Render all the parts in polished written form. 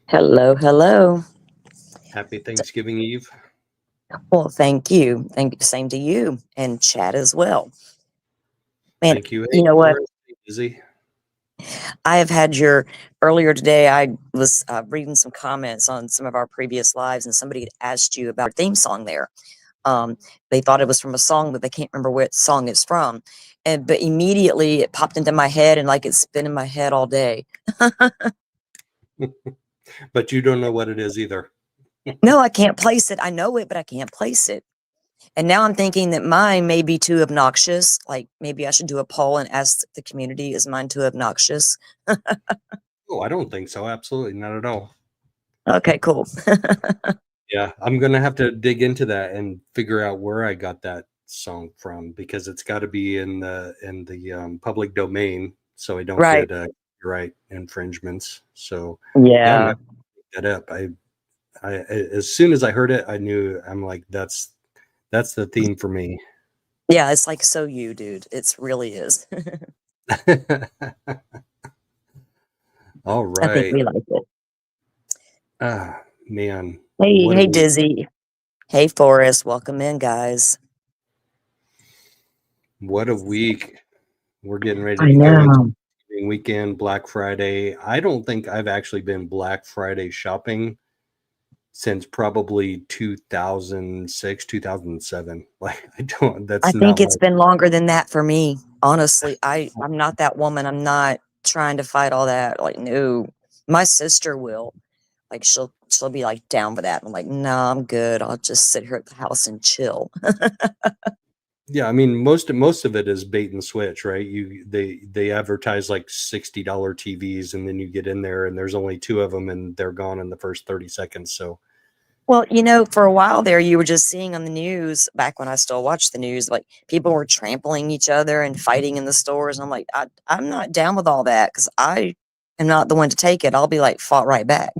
Hello, hello. Happy Thanksgiving Eve. Well, thank you. Thank you. Same to you and Chad as well. Man, Thank you. you Hey, know what? Forrest. Hey, Busy. I have had your earlier today. I was reading some comments on some of our previous lives, and somebody had asked you about our theme song there. Um, they thought it was from a song, but they can't remember what song it's from. And but immediately it popped into my head, and like it's been in my head all day. But you don't know what it is either. No, I can't place it. I know it, but I can't place it. And now I'm thinking that mine may be too obnoxious. Like maybe I should do a poll and ask the community, is mine too obnoxious? Oh, I don't think so. Absolutely not at all. Okay, cool. Yeah, I'm gonna have to dig into that and figure out where I got that song from because it's got to be in the public domain, so I don't Right. get copyright infringements. So yeah, I'm gonna Yeah. pick that up. As soon as I heard it, I knew I'm like that's the theme for me. Yeah, it's like so you, dude. It's really is. All I think right. we like it. Ah, man, Hey, what a hey, week. Dizzy. Hey, Forrest. Welcome in, guys. What a week. We're getting ready I to go into know. weekend, Black Friday. I don't think I've actually been Black Friday shopping since probably 2006, 2007. Like I don't I that's think not it's my been longer than that for me. Honestly, I'm not that woman. I'm not trying to fight all that. Like, no. My sister will. Like she'll be like down with that. I'm like, no, I'm good. I'll just sit here at the house and chill. Yeah, I mean most of it is bait and switch, right? They advertise like $60 TVs and then you get in there and there's only two of them and they're gone in the first 30 seconds. So Well, for a while there, you were just seeing on the news back when I still watched the news, like people were trampling each other and fighting in the stores. And I'm like, I'm not down with all that because I am not the one to take it. I'll be like fought right back,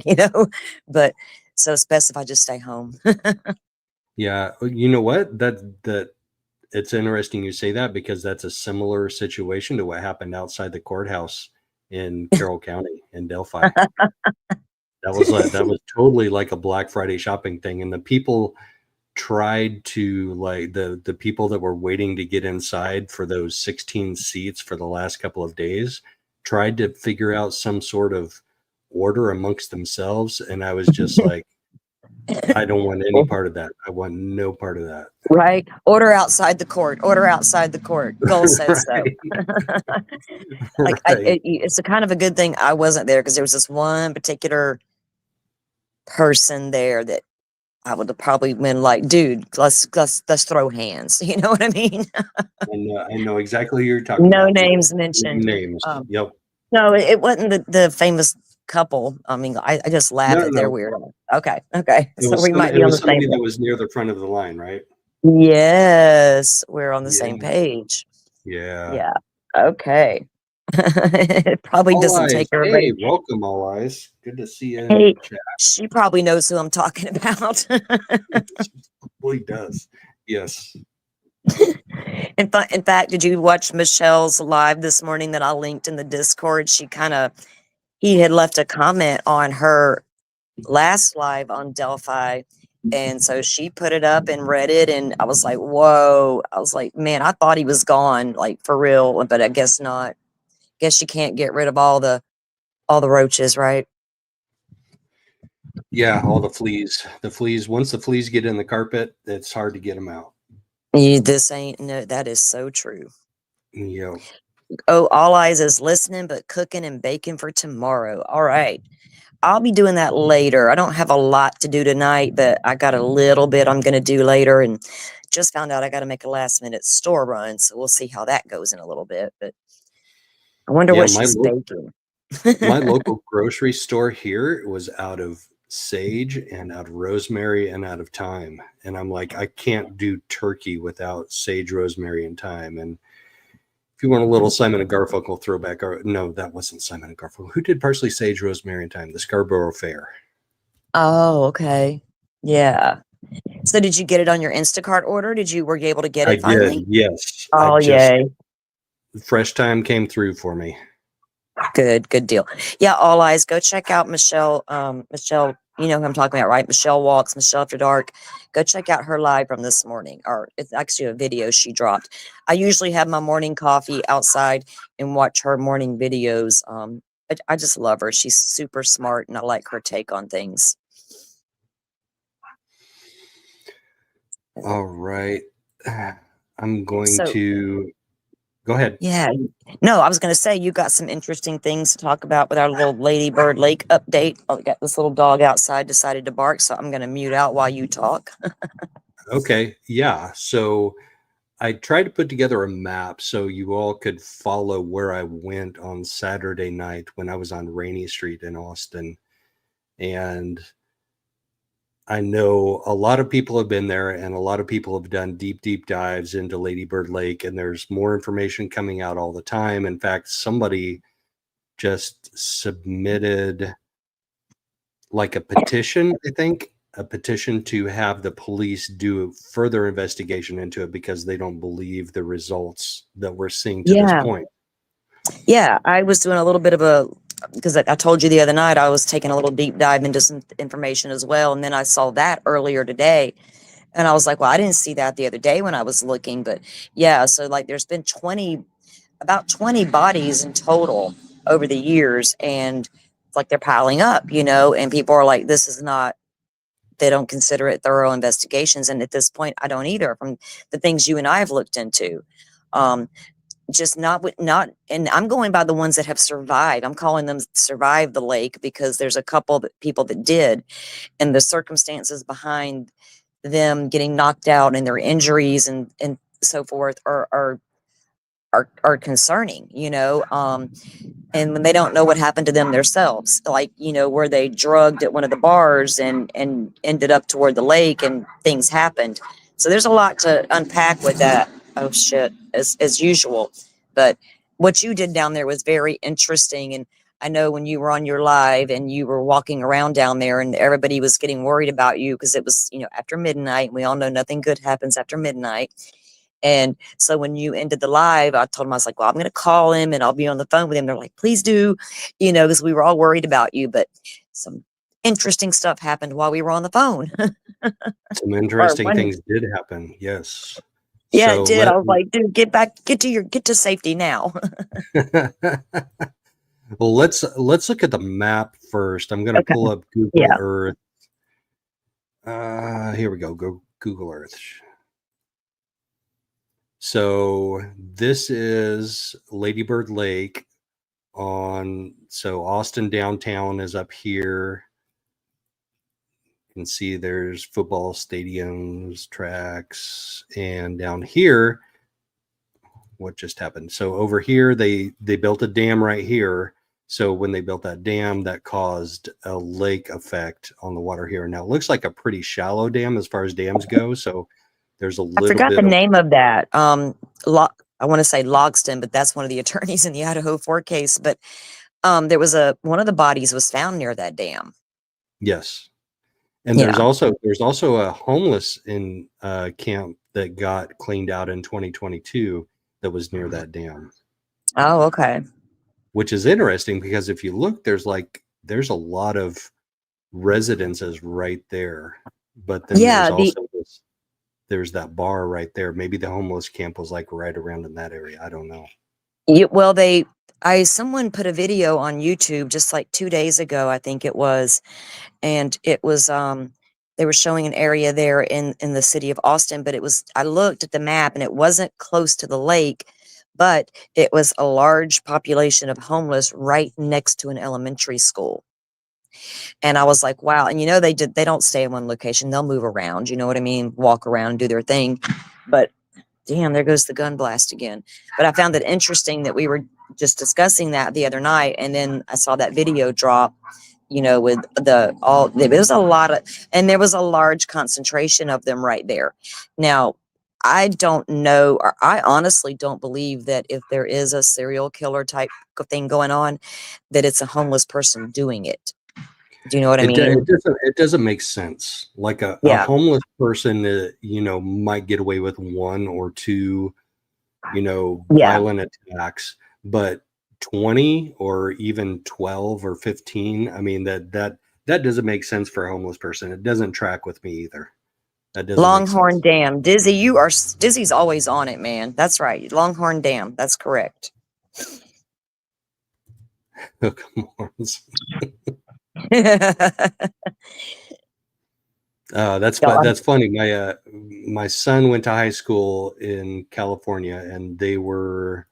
But so it's best if I just stay home. yeah, you know what? That it's interesting you say that because that's a similar situation to what happened outside the courthouse in Carroll County in Delphi. That was totally like a Black Friday shopping thing, and the people tried to like the people that were waiting to get inside for those 16 seats for the last couple of days tried to figure out some sort of order amongst themselves, and I was just like, I don't want any part of that. I want no part of that. Right? Order outside the court. Order outside the court. Goal said so. Right. Like Right. it's a kind of a good thing I wasn't there because there was this one particular person there that I would have probably been like, dude, let's throw hands. You know what I mean? And I know exactly who you're talking No about. We names don't mentioned. name names. Um, Yep. no, it wasn't the famous couple. I mean, I just laugh No, at their no. weird. Okay, okay. It So was we might it be on the was same somebody page. that was near the front of the line, right? Yes, we're on the Yeah. same page. Yeah. Yeah. Okay. It probably All doesn't take eyes. everybody. Hey, welcome, all eyes. Good to see you in Hey, chat. she probably knows who I'm talking about. Well, he does. Yes. In fact, did you watch Michelle's live this morning that I linked in the Discord? He had left a comment on her last live on Delphi. And so she put it up and read it. And I was like, whoa. I was like, man, I thought he was gone, like for real, but I guess not. Guess you can't get rid of all the roaches, right? Yeah, all the fleas. The fleas, once the fleas get in the carpet, it's hard to get them out. This ain't no, that is so true. Yep. Oh, all eyes is listening, but cooking and baking for tomorrow. All right. I'll be doing that later. I don't have a lot to do tonight, but I got a little bit I'm going to do later. And just found out I got to make a last minute store run. So we'll see how that goes in a little bit. But I wonder Yeah, what she's baking. my local grocery store here was out of sage and out of rosemary and out of thyme. And I'm like, I can't do turkey without sage, rosemary, and thyme. And if you want a little Simon and Garfunkel throwback, or no, that wasn't Simon and Garfunkel. Who did parsley, sage, rosemary, and thyme? The Scarborough Fair. Oh, okay. Yeah. So did you get it on your Instacart order? Were you able to get I it did, finally? yes. I Oh, just yay. fresh thyme came through for me. Good deal. Yeah, all eyes. Go check out Michelle. Michelle, you know who I'm talking about, right? Michelle Walks, Michelle After Dark. Go check out her live from this morning, or it's actually a video she dropped. I usually have my morning coffee outside and watch her morning videos. I just love her. She's super smart, and I like her take on things. All right. I'm going So, to go ahead. yeah. No, I was going to say you got some interesting things to talk about with our little Lady Bird Lake update. Oh, we got this little dog outside decided to bark, so I'm going to mute out while you talk. Okay. Yeah. So I tried to put together a map so you all could follow where I went on Saturday night when I was on Rainey Street in Austin. And I know a lot of people have been there, and a lot of people have done deep dives into Lady Bird Lake, and there's more information coming out all the time. In fact, somebody just submitted like a petition, I think, a petition to have the police do further investigation into it because they don't believe the results that we're seeing to this Yeah. point. Yeah, I was doing a little bit of because I told you the other night I was taking a little deep dive into some information as well. And then I saw that earlier today. And I was like, well, I didn't see that the other day when I was looking. But yeah, so like there's been about 20 bodies in total over the years. And it's like they're piling up, and people are like, they don't consider it thorough investigations. And at this point, I don't either, from the things you and I have looked into. Just not, and I'm going by the ones that have survived. I'm calling them survived the lake because there's a couple of people that did, and the circumstances behind them getting knocked out and their injuries and so forth are concerning, and when they don't know what happened to them themselves, like, were they drugged at one of the bars and ended up toward the lake and things happened. So there's a lot to unpack with that. Oh shit, as usual. But what you did down there was very interesting. And I know when you were on your live and you were walking around down there and everybody was getting worried about you because it was, after midnight, and we all know nothing good happens after midnight. And so when you ended the live, I told him, I was like, well, I'm going to call him and I'll be on the phone with him. They're like, please do, because we were all worried about you. But some interesting stuff happened while we were on the phone. Some interesting things did happen. Yes. Yeah, it did. I was like, dude, get to safety now. Well, let's look at the map first. I'm going to pull up Google Earth. Here we go. Go Google Earth. So this is Lady Bird Lake so Austin downtown is up here. You can see there's football stadiums, tracks, and down here, what just happened? So over here, they built a dam right here. So when they built that dam, that caused a lake effect on the water here. Now it looks like a pretty shallow dam as far as dams go. So there's a little bit. I forgot the name of that. I want to say Logston, but that's one of the attorneys in the Idaho 4 case. But there was one of the bodies was found near that dam. Yes. And there's also a homeless in camp that got cleaned out in 2022 that was near that dam. Oh, okay. Which is interesting because if you look, there's a lot of residences right there. But then there's that bar right there. Maybe the homeless camp was like right around in that area. I don't know. Well, someone put a video on YouTube just like 2 days ago, I think it was. And it was, they were showing an area there in the city of Austin, but I looked at the map and it wasn't close to the lake, but it was a large population of homeless right next to an elementary school. And I was like, wow. And they don't stay in one location. They'll move around, you know what I mean? Walk around and do their thing. But damn, there goes the gun blast again. But I found it interesting that we were just discussing that the other night. And then I saw that video drop, with there was a lot and there was a large concentration of them right there. Now, I don't know, or I honestly don't believe that if there is a serial killer type of thing going on, that it's a homeless person doing it. Do you know what I mean? It doesn't make sense. Like a homeless person, might get away with one or two, violent attacks, but 20 or even 12 or 15. I mean, that doesn't make sense for a homeless person. It doesn't track with me either. That doesn't make Longhorn sense. Dam. Dizzy's always on it, man. That's right. Longhorn Dam. That's correct. Hook 'em horns. That's funny. My son went to high school in California, and they were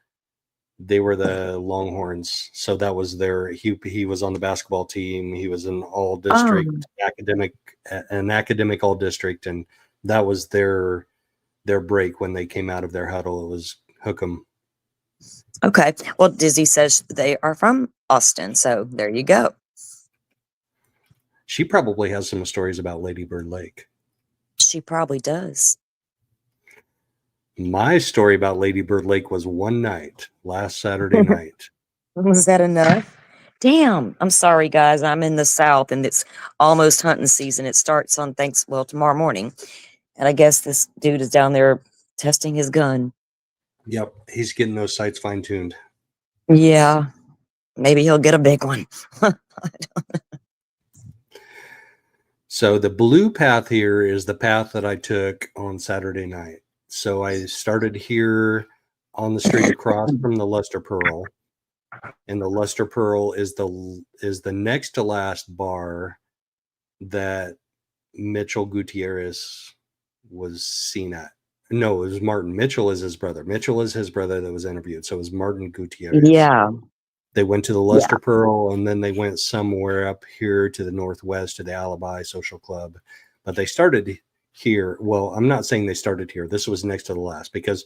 the Longhorns. So that was he was on the basketball team. He was an all district academic all district, and that was their break when they came out of their huddle. It was hook 'em. Okay. Well, Dizzy says they are from Austin, so there you go. She probably has some stories about Lady Bird Lake. She probably does. My story about Lady Bird Lake was one night, last Saturday night. Was that enough? Damn. I'm sorry, guys. I'm in the South, and it's almost hunting season. It starts on tomorrow morning. And I guess this dude is down there testing his gun. Yep. He's getting those sights fine-tuned. Yeah. Maybe he'll get a big one. So the blue path here is the path that I took on Saturday night. So I started here on the street across from the Luster Pearl, and the Luster Pearl is the next to last bar that Mitchell Gutierrez was seen at. No, it was Martin. Mitchell is his brother. Mitchell is his brother that was interviewed. So it was Martin Gutierrez. Yeah. They went to the Luster Pearl, and then they went somewhere up here to the northwest to the Alibi Social Club. But they started here. Well, I'm not saying they started here. This was next to the last, because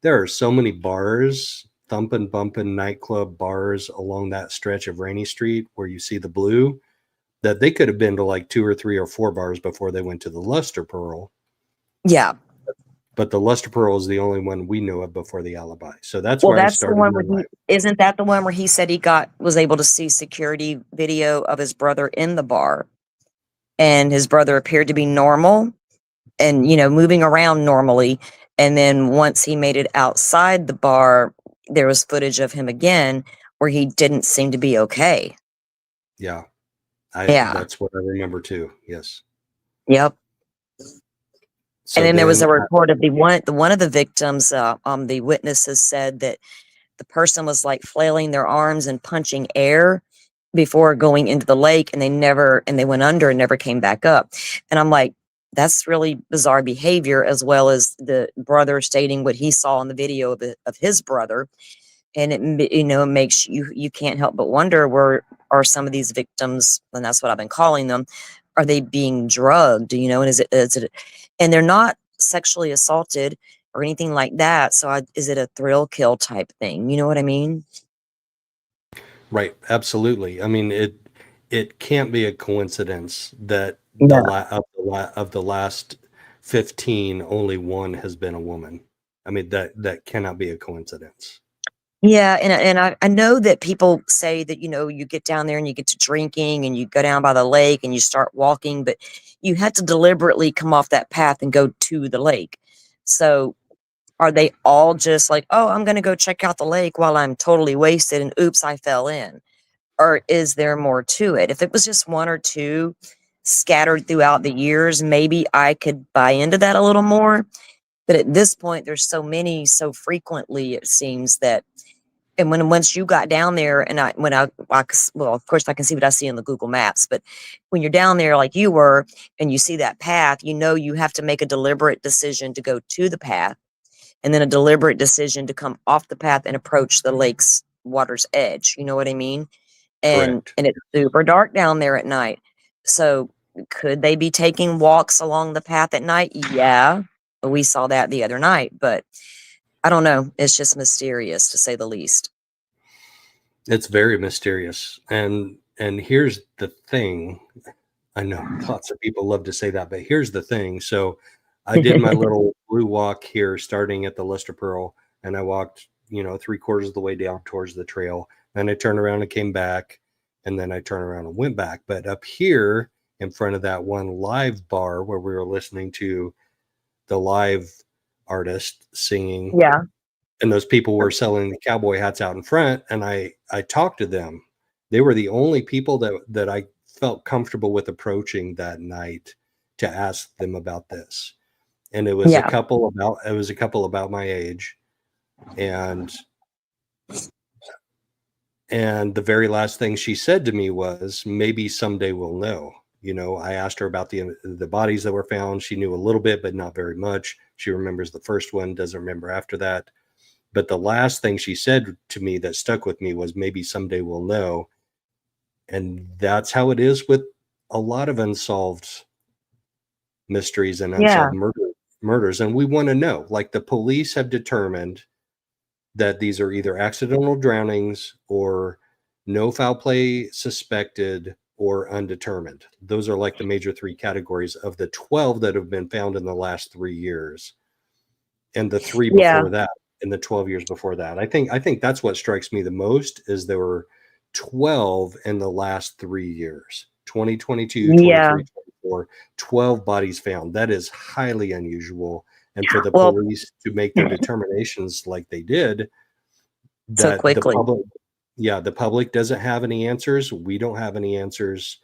there are so many bars, thumping, bumping nightclub bars along that stretch of Rainey Street where you see the blue, that they could have been to like 2 or 3 or 4 bars before they went to the Luster Pearl. Yeah. But the Luster Pearl is the only one we know of before the Alibi. So that's where I started. The one where isn't that the one where he said he was able to see security video of his brother in the bar, and his brother appeared to be normal and, moving around normally. And then once he made it outside the bar, there was footage of him again where he didn't seem to be okay. Yeah. That's what I remember too. Yes. Yep. So and then there was a report of one of the victims. The witnesses said that the person was like flailing their arms and punching air before going into the lake, and they went under and never came back up. And I'm like, that's really bizarre behavior, as well as the brother stating what he saw in the video of his brother. And it makes you can't help but wonder, where are some of these victims, and that's what I've been calling them, are they being drugged, and is it and they're not sexually assaulted or anything like that. So is it a thrill kill type thing? You know what I mean? Right. Absolutely. I mean, it can't be a coincidence that of the last 15, only one has been a woman. I mean, that cannot be a coincidence. Yeah, and I know that people say that, you get down there and you get to drinking and you go down by the lake and you start walking, but you had to deliberately come off that path and go to the lake. So are they all just like, oh, I'm going to go check out the lake while I'm totally wasted and oops, I fell in? Or is there more to it? If it was just one or two scattered throughout the years, maybe I could buy into that a little more. But at this point, there's so many, so frequently, it seems that. And once you got down there, and well, of course I can see what I see on the Google Maps, but when you're down there like you were, and you see that path, you have to make a deliberate decision to go to the path, and then a deliberate decision to come off the path and approach the lake's water's edge. You know what I mean? And it's super dark down there at night. So could they be taking walks along the path at night? Yeah, we saw that the other night, but I don't know. It's just mysterious, to say the least. It's very mysterious. And here's the thing. I know lots of people love to say that, but here's the thing. So I did my little blue walk here, starting at the Luster Pearl, and I walked, 3/4 of the way down towards the trail. Then I turned around and came back, and then I turned around and went back. But up here in front of that one live bar where we were listening to the live artist singing, Yeah, and those people were selling the cowboy hats out in front, and I talked to them. They were the only people that I felt comfortable with approaching that night to ask them about this. And it was a Yeah. couple about my age, and the very last thing she said to me was, maybe someday we'll know. You know, I asked her about the bodies that were found. She knew a little bit, but not very much. She remembers the first one, doesn't remember after that. But the last thing she said to me that stuck with me was, maybe someday we'll know. And that's how it is with a lot of unsolved mysteries and Yeah. unsolved murders. And we want to know, like, the police have determined that these are either accidental drownings or no foul play suspected or undetermined. Those are like the major three categories of the 12 that have been found in the last 3 years, and the 3 Yeah. before that, in the 12 years before that. I think that's what strikes me the most, is there were 12 in the last 3 years. 2022, Yeah. 23, 24, 12 bodies found. That is highly unusual. And for the Well, police to make their determinations like they did, so that quickly. the public doesn't have any answers. We don't have any answers.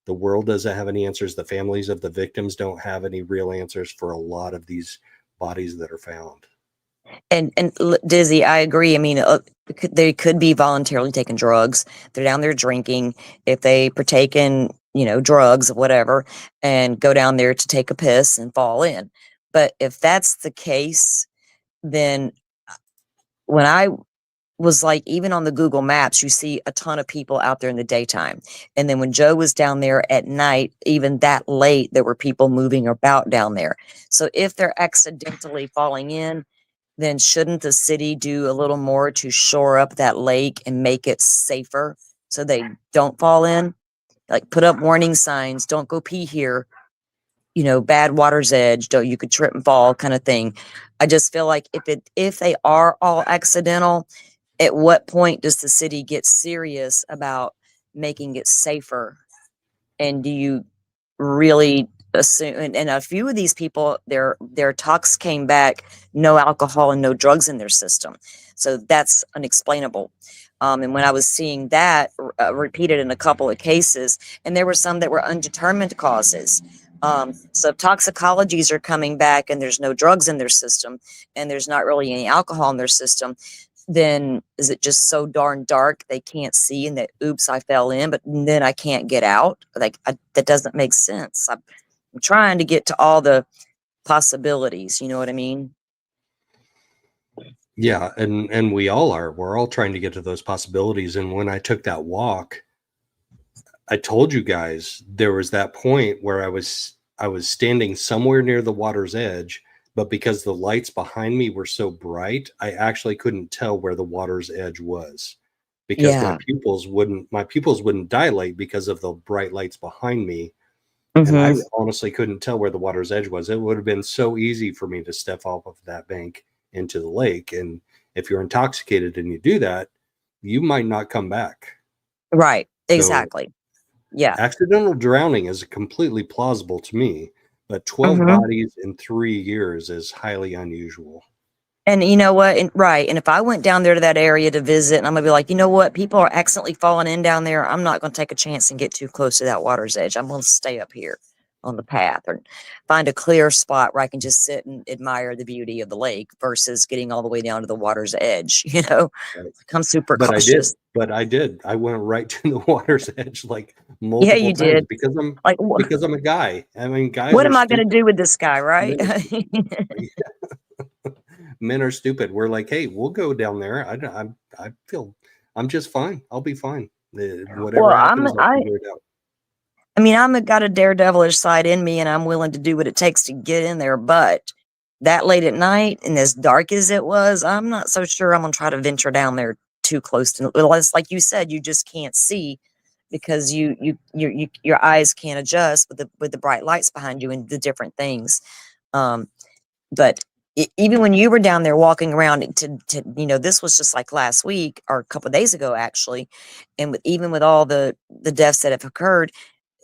The world doesn't have any answers. The families of the victims don't have any real answers for a lot of these bodies that are found. And Dizzy, I agree. I mean, they could be voluntarily taking drugs. They're down there drinking. If they partake in, drugs, whatever, and go down there to take a piss and fall in. But if that's the case, then when I was like, even on the Google Maps, you see a ton of people out there in the daytime. And then when Joe was down there at night, even that late, there were people moving about down there. So if they're accidentally falling in, then shouldn't the city do a little more to shore up that lake and make it safer so they don't fall in? Like, put up warning signs, don't go pee here, bad water's edge, don't, you could trip and fall, kind of thing. I just feel like if they are all accidental, at what point does the city get serious about making it safer? And do you really assume, and a few of these people, their talks came back, no alcohol and no drugs in their system. So that's unexplainable. And when I was seeing that repeated in a couple of cases, and there were some that were undetermined causes. So if toxicologies are coming back and there's no drugs in their system and there's not really any alcohol in their system, then is it just so darn dark they can't see, and that, oops, I fell in, but then I can't get out? Like, that doesn't make sense. I'm trying to get to all the possibilities. You know what I mean? Yeah, and we all are. We're all trying to get to those possibilities. And when I took that walk, I told you guys there was that point where I was standing somewhere near the water's edge, but because the lights behind me were so bright, I actually couldn't tell where the water's edge was, because Yeah. my pupils wouldn't dilate because of the bright lights behind me. And I honestly couldn't tell where the water's edge was. It would have been so easy for me to step off of that bank into the lake. And if you're intoxicated and you do that, you might not come back. Right. So Exactly. Yeah. accidental drowning is completely plausible to me, but 12 bodies in 3 years is highly unusual. And you know what? Right. And if I went down there to that area to visit, and I'm gonna be like, you know what? People are accidentally falling in down there. I'm not gonna take a chance and get too close to that water's edge. I'm gonna stay up here on the path or find a clear spot where I can just sit and admire the beauty of the lake versus getting all the way down to the water's edge. Right. I'm super But cautious. I did. I went right to the water's edge like Yeah, multiple you times did. because Like, I'm a guy. I mean, guys what are am I gonna stupid. do with this guy, right? Men are stupid. Men are stupid. We're like, hey, we'll go down there. I feel I'm just fine. I'll be fine. Whatever Well, happens, I'll figure it out. I mean, got a daredevilish side in me, and I'm willing to do what it takes to get in there. But that late at night and as dark as it was, I'm not so sure I'm gonna try to venture down there too close to. Well, it's like you said, you just can't see because your eyes can't adjust with the bright lights behind you and the different things. But even when you were down there walking around this was just like last week or a couple of days ago, actually, and even with all the deaths that have occurred,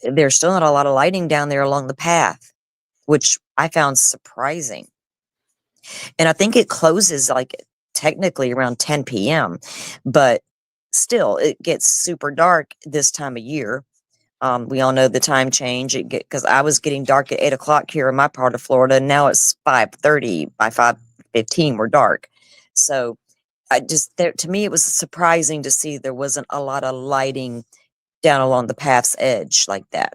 there's still not a lot of lighting down there along the path, which I found surprising. And I think it closes like at technically around 10 p.m., but still, it gets super dark this time of year. We all know the time change. It get because I was getting dark at 8 o'clock here in my part of Florida, and now it's 5:30. By 5:15, we're dark. So I just there to me, it was surprising to see there wasn't a lot of lighting down along the path's edge like that.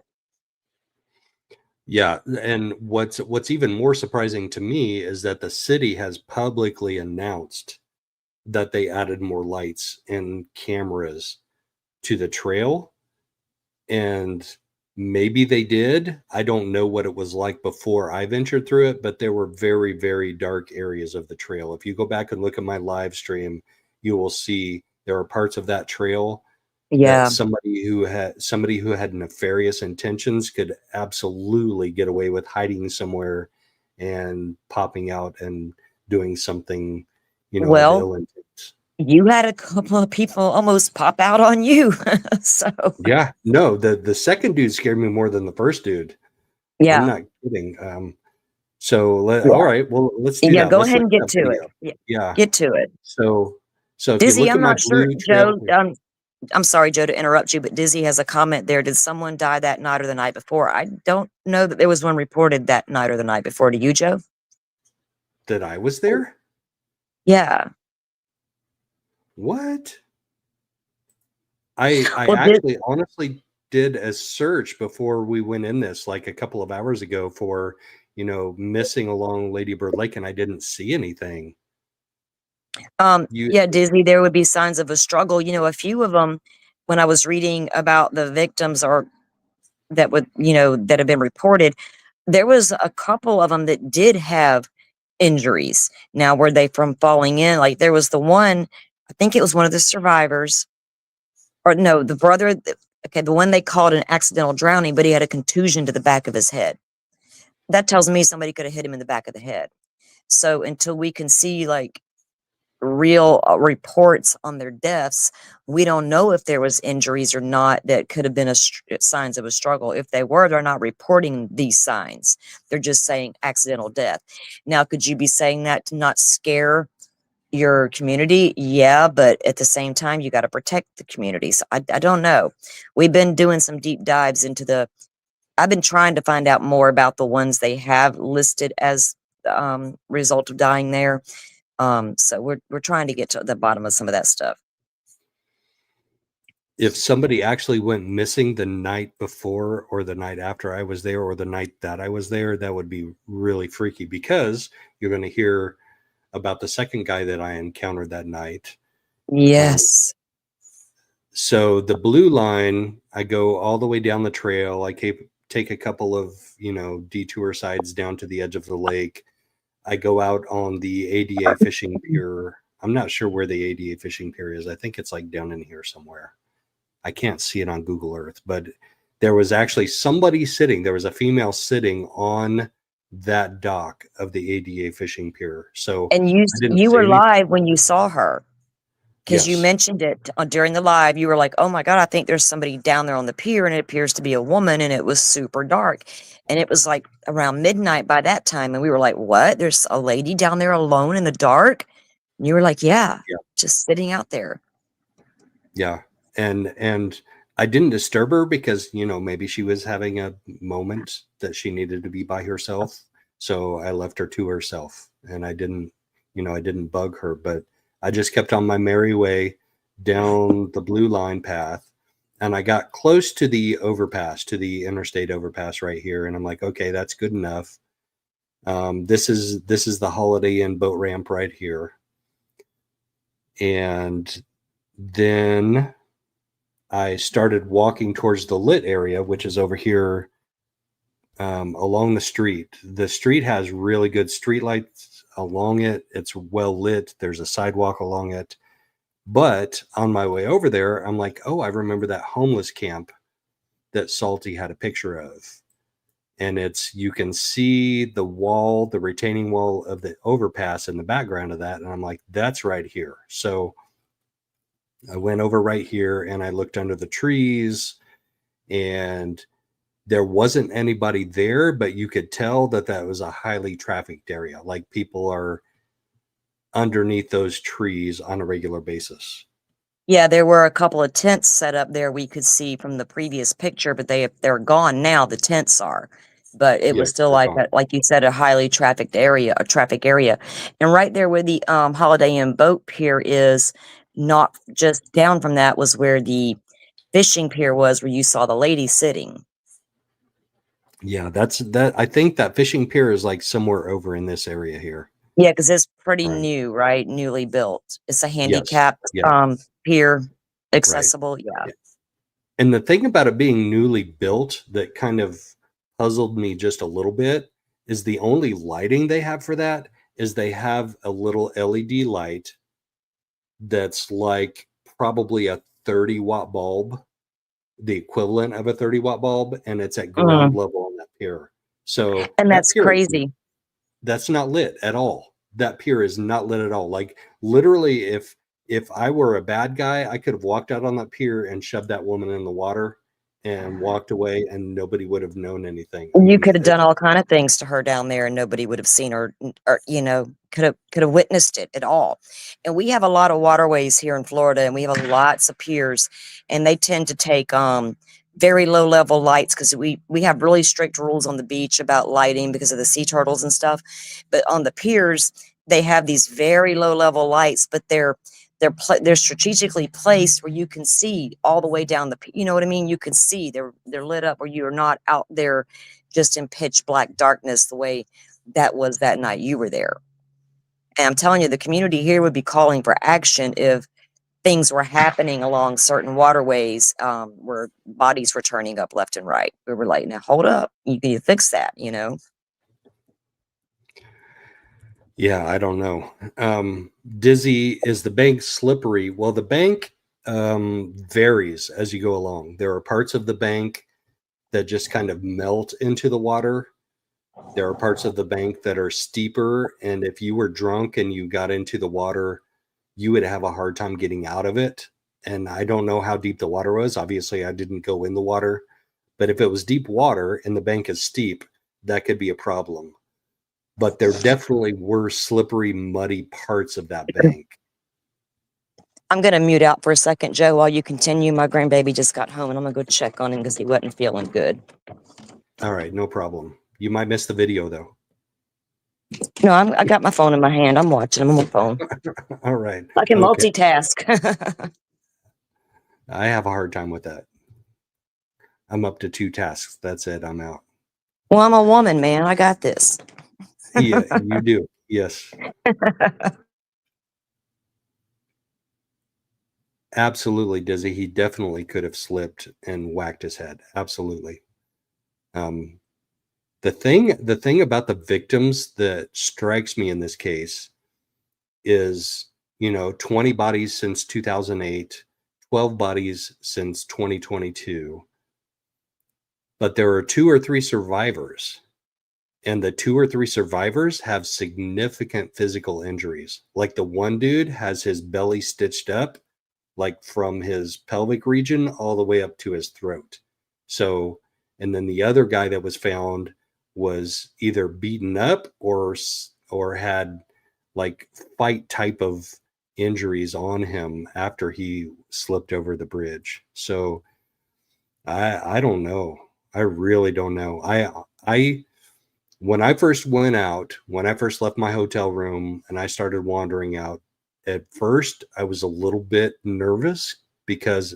Yeah, and what's even more surprising to me is that the city has publicly announced that they added more lights and cameras to the trail, and maybe they did. I don't know what it was like before I ventured through it, but there were very, very dark areas of the trail. If you go back and look at my live stream, you will see there are parts of that trail that Yeah. somebody who had nefarious intentions could absolutely get away with hiding somewhere and popping out and doing something, of Well, ill intent. you had a couple of people almost pop out on you. So, Yeah, no, the second dude scared me more than the first dude. I'm yeah. not kidding. All Yeah. right, well, let's do Yeah, that. go Let's ahead look and at get that to it. video. Yeah, Yeah. get to it. So if you Dizzy, look at I'm my not sure, blue trail, Joe. I'm sorry, Joe, to interrupt you, but Dizzy has a comment there. Did someone die that night or the night before? I don't know that there was one reported that night or the night before. Do you, Joe? that I was there. Yeah. What? I Well, did actually honestly did a search before we went in this, like a couple of hours ago, for missing along Lady Bird Lake, and I didn't see anything. You yeah, Dizzy, there would be signs of a struggle. A few of them, when I was reading about the victims or that have been reported, there was a couple of them that did have injuries. Now, were they from falling in? Like there was the one, I think it was one of the survivors, or no, the brother. Okay, the one they called an accidental drowning, but he had a contusion to the back of his head. That tells me somebody could have hit him in the back of the head. So until we can see like real reports on their deaths, we don't know if there was injuries or not that could have been signs of a struggle. If they were, they're not reporting these signs. They're just saying accidental death. Now, could you be saying that to not scare your community? Yeah, but at the same time, you got to protect the community. So I don't know. We've been doing some deep dives into I've been trying to find out more about the ones they have listed as result of dying there. So we're trying to get to the bottom of some of that stuff. If somebody actually went missing the night before or the night after I was there or the night that I was there, that would be really freaky, because you're going to hear about the second guy that I encountered that night. Um, Yes. so the blue line, I go all the way down the trail. I take a couple of, detour sides down to the edge of the lake. I go out on the ADA fishing pier. I'm not sure where the ADA fishing pier is. I think it's like down in here somewhere. I can't see it on Google Earth, but there was actually somebody sitting. There was a female sitting on that dock of the ADA fishing pier. So And you I didn't you say were anything. live when you saw her because you Yes. mentioned it during the live. You were like, "Oh my God, I think there's somebody down there on the pier, and it appears to be a woman." And it was super dark, and it was like around midnight by that time, and we were like, "What? There's a lady down there alone in the dark?" And you were like, "Yeah, Yeah. just sitting out there." Yeah. And I didn't disturb her because, maybe she was having a moment that she needed to be by herself. So I left her to herself, and I didn't bug her, but I just kept on my merry way down the blue line path. And I got close to the overpass, to the interstate overpass right here. And I'm like, okay, that's good enough. This is the Holiday Inn boat ramp right here. And then I started walking towards the lit area, which is over here, along the street. The street has really good street lights along it. It's well lit. There's a sidewalk along it. But on my way over there, I'm like, oh, I remember that homeless camp that Salty had a picture of. And you can see the wall, the retaining wall of the overpass in the background of that. And I'm like, that's right here. So I went over right here and I looked under the trees, and there wasn't anybody there, but you could tell that that was a highly trafficked area. Like people are underneath those trees on a regular basis. Yeah, there were a couple of tents set up there we could see from the previous picture, but they're gone now, the tents are. But it was Yes, still they're like gone. like you said, a highly trafficked area, a traffic area. And right there where the Holiday Inn boat pier is, not just down from that was where the fishing pier was, where you saw the lady sitting. Yeah, that's that. I think that fishing pier is like somewhere over in this area here. Yeah, because it's pretty Right. new, right? Newly built. It's a Yes. handicapped Yeah. pier, Right. accessible. Yeah. Yeah. And the thing about it being newly built that kind of puzzled me just a little bit is the only lighting they have for that is they have a little LED light that's like probably a 30-watt bulb, the equivalent of a 30-watt bulb, and it's at ground Mm. level on that pier. So And that that's pier is crazy. that's not lit at all. That pier is not lit at all. Like literally, if I were a bad guy, I could have walked out on that pier and shoved that woman in the water and walked away, and nobody would have known anything. I You mean, could have done all kind of things to her down there and nobody would have seen her or could have witnessed it at all. And we have a lot of waterways here in Florida and we have lots of piers and they tend to take very low level lights because we have really strict rules on the beach about lighting because of the sea turtles and stuff. But on the piers, they have these very low level lights, but they're strategically placed where you can see all the way down you know what I mean? You can see they're lit up where you're not out there just in pitch black darkness the way that was that night you were there. And I'm telling you, the community here would be calling for action if things were happening along certain waterways where bodies were turning up left and right. We were like, now hold up, you can fix that, you know? yeah, I don't know. Dizzy, is the bank slippery? Well, the bank varies as you go along. There are parts of the bank that just kind of melt into the water. There are parts of the bank that are steeper, and if you were drunk and you got into the water, you would have a hard time getting out of it. And I don't know how deep the water was. Obviously, I didn't go in the water, but if it was deep water and the bank is steep, that could be a problem. But there definitely were slippery, muddy parts of that bank. I'm going to mute out for a second, Joe, while you continue. My grandbaby just got home and I'm going to go check on him because he wasn't feeling good. All right, no problem. You might miss the video though. No, I got my phone in my hand. I'm watching him on my phone. All right. I can Okay. multitask. I have a hard time with that. I'm up to 2 tasks. That's it. I'm out. Well, I'm a woman, man. I got this. Yeah, you do. Yes. Absolutely, Dizzy. He definitely could have slipped and whacked his head. Absolutely. Um, the thing about the victims that strikes me in this case is, 20 bodies since 2008, 12 bodies since 2022, but there are 2 or 3 survivors, and the 2 or 3 survivors have significant physical injuries. Like the one dude has his belly stitched up, like from his pelvic region all the way up to his throat. So, and then the other guy that was found was either beaten up or had like fight type of injuries on him after he slipped over the bridge. So I don't know. I really don't know. I when I first went out, when I first left my hotel room and I started wandering out, at first I was a little bit nervous because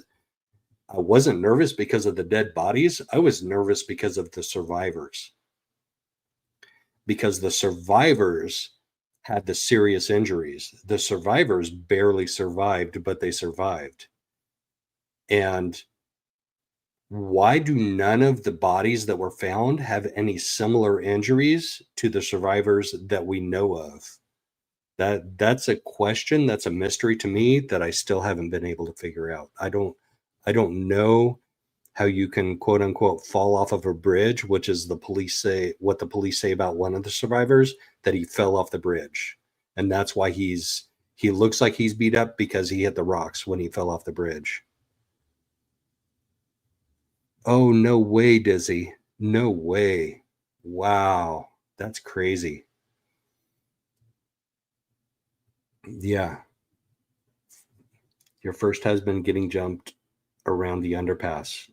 I wasn't nervous because of the dead bodies. I was nervous because of the survivors. Because the survivors had the serious injuries. The survivors barely survived, but they survived. And why do none of the bodies that were found have any similar injuries to the survivors that we know of? That's a question, that's a mystery to me that I still haven't been able to figure out. I don't know how you can quote unquote fall off of a bridge, which is what the police say about one of the survivors, that he fell off the bridge. And that's why he looks like he's beat up because he hit the rocks when he fell off the bridge. Oh, no way, Dizzy. No way. Wow. That's crazy. Yeah. Your first husband getting jumped around the underpass.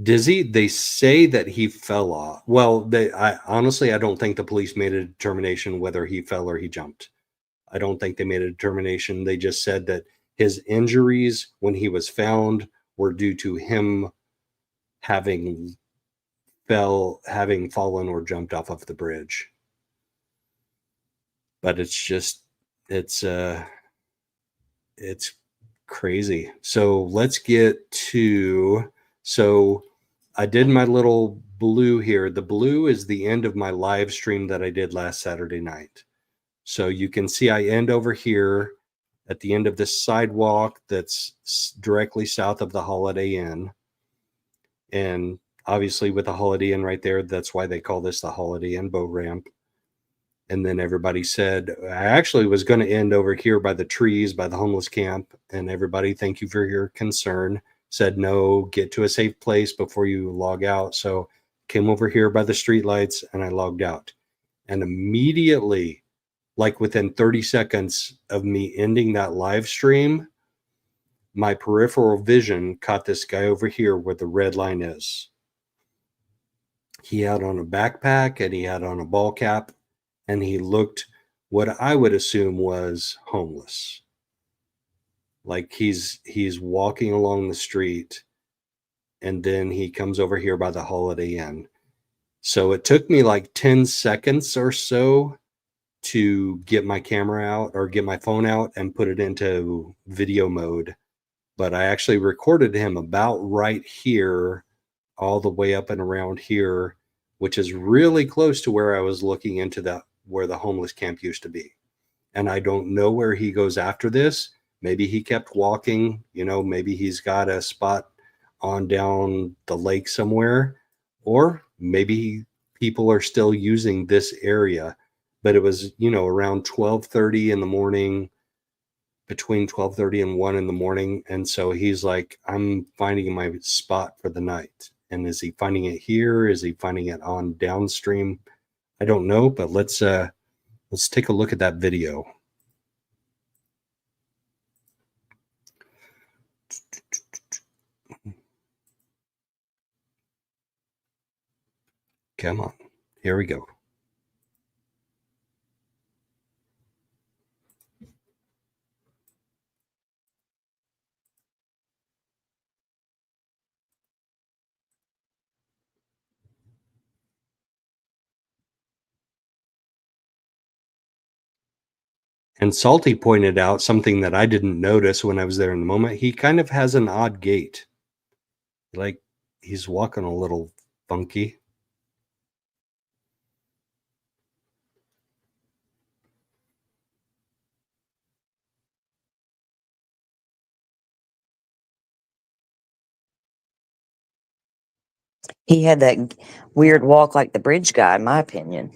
Dizzy, they say that he fell off. Well, honestly, I don't think the police made a determination whether he fell or he jumped. I don't think they made a determination. They just said that his injuries when he was found were due to him having fallen or jumped off of the bridge. But it's crazy. So let's get to, so I did my little blue here. The blue is the end of my live stream that I did last Saturday night. So you can see I end over here at the end of this sidewalk that's directly south of the Holiday Inn. And obviously with the Holiday Inn right there, that's why they call this the Holiday Inn boat ramp. And then everybody said, I actually was going to end over here by the trees, by the homeless camp. And everybody, thank you for your concern, said, no, get to a safe place before you log out. So came over here by the streetlights and I logged out. And immediately, like within 30 seconds of me ending that live stream, my peripheral vision caught this guy over here where the red line is. He had on a backpack and he had on a ball cap. And he looked what I would assume was homeless. Like he's walking along the street and then he comes over here by the Holiday Inn. So it took me like 10 seconds or so to get my camera out or get my phone out and put it into video mode. But I actually recorded him about right here, all the way up and around here, which is really close to where I was looking into where the homeless camp used to be. And I don't know where he goes after this. Maybe he kept walking, maybe he's got a spot on down the lake somewhere, or maybe people are still using this area. But it was, around 12:30 in the morning, between 12:30 and 1 in the morning. And so he's like, I'm finding my spot for the night. And is he finding it here? Is he finding it on downstream? I don't know, but let's take a look at that video. Come on, here we go. And Salty pointed out something that I didn't notice when I was there in the moment. He kind of has an odd gait. Like he's walking a little funky. He had that weird walk like the bridge guy, in my opinion.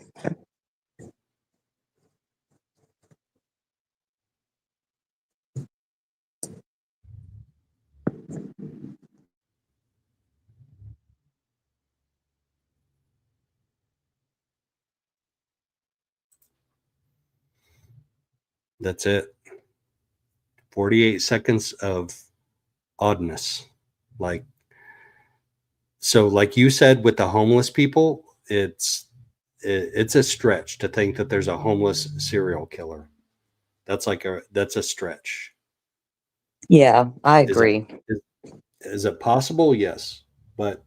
That's it. 48 seconds of oddness. Like you said with the homeless people, it's a stretch to think that there's a homeless serial killer. That's a stretch. Yeah, I agree. Is it possible? Yes. But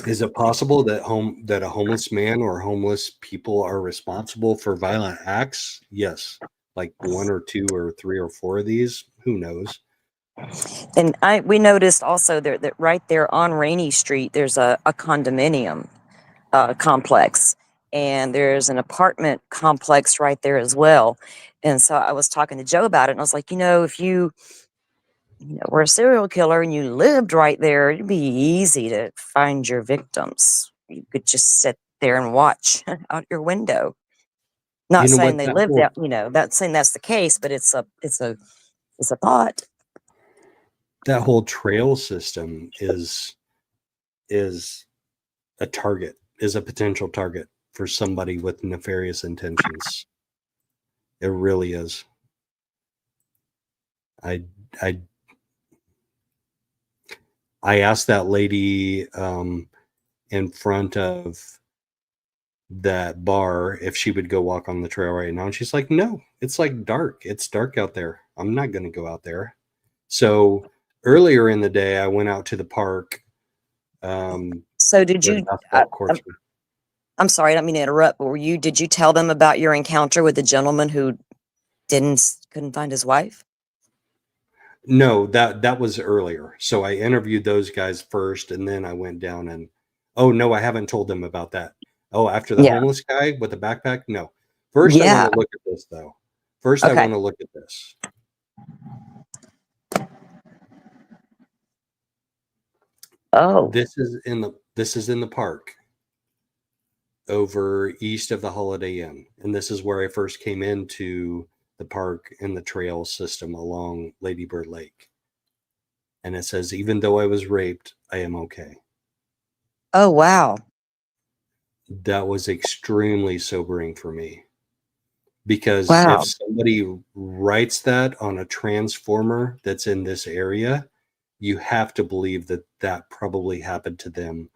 is it possible that a homeless man or homeless people are responsible for violent acts? Yes. Like 1 or 2 or 3 or 4 of these, who knows? And we noticed also there that right there on Rainey Street, there's a condominium complex, and there's an apartment complex right there as well. And so I was talking to Joe about it, and I was like, if you were a serial killer and you lived right there, it'd be easy to find your victims. You could just sit there and watch out your window. Not saying they lived out, not saying that's the case, but it's a thought. That whole trail system is a potential target for somebody with nefarious intentions. It really is. I I I asked that lady in front of that bar if she would go walk on the trail right now, and she's like, "No, it's like dark. It's dark out there. I'm not going to go out there." So earlier in the day, I went out to the park. So did Where the you? basketball courts were. I'm sorry, I don't mean to interrupt. But did you tell them about your encounter with the gentleman who couldn't find his wife? No, that was earlier. So I interviewed those guys first, and then I went down and. Oh no, I haven't told them about that. Oh, after the Yeah. homeless guy with the backpack? No. First, I want Yeah. to look at this though. First, I Okay. want to look at this. Oh. This is in the park over east of the Holiday Inn, and this is where I first came into the park and the trail system along Lady Bird Lake. And it says, "Even though I was raped, I am okay." Oh, wow. That was extremely sobering for me. Because if Wow. somebody writes that on a transformer that's in this area, you have to believe that that probably happened to them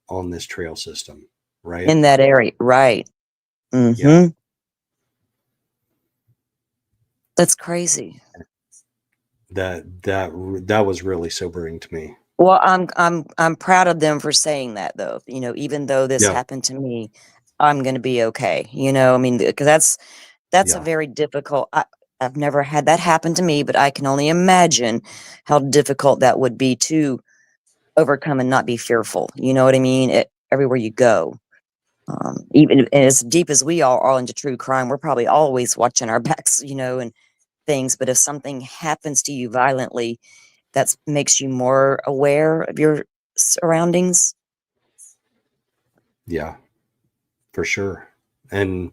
on this trail system, right? In that area. Right. Yeah. Mm-hmm. That's crazy. That was really sobering to me. Well, I'm proud of them for saying that though. Even though this Yeah. happened to me, I'm gonna be okay. I mean, because that's a Yeah. very difficult. I've never had that happen to me, but I can only imagine how difficult that would be to overcome and not be fearful. You know what I mean? Everywhere you go. Even as deep as we all are into true crime, we're probably always watching our backs, and things. But if something happens to you violently, that makes you more aware of your surroundings. Yeah, for sure. And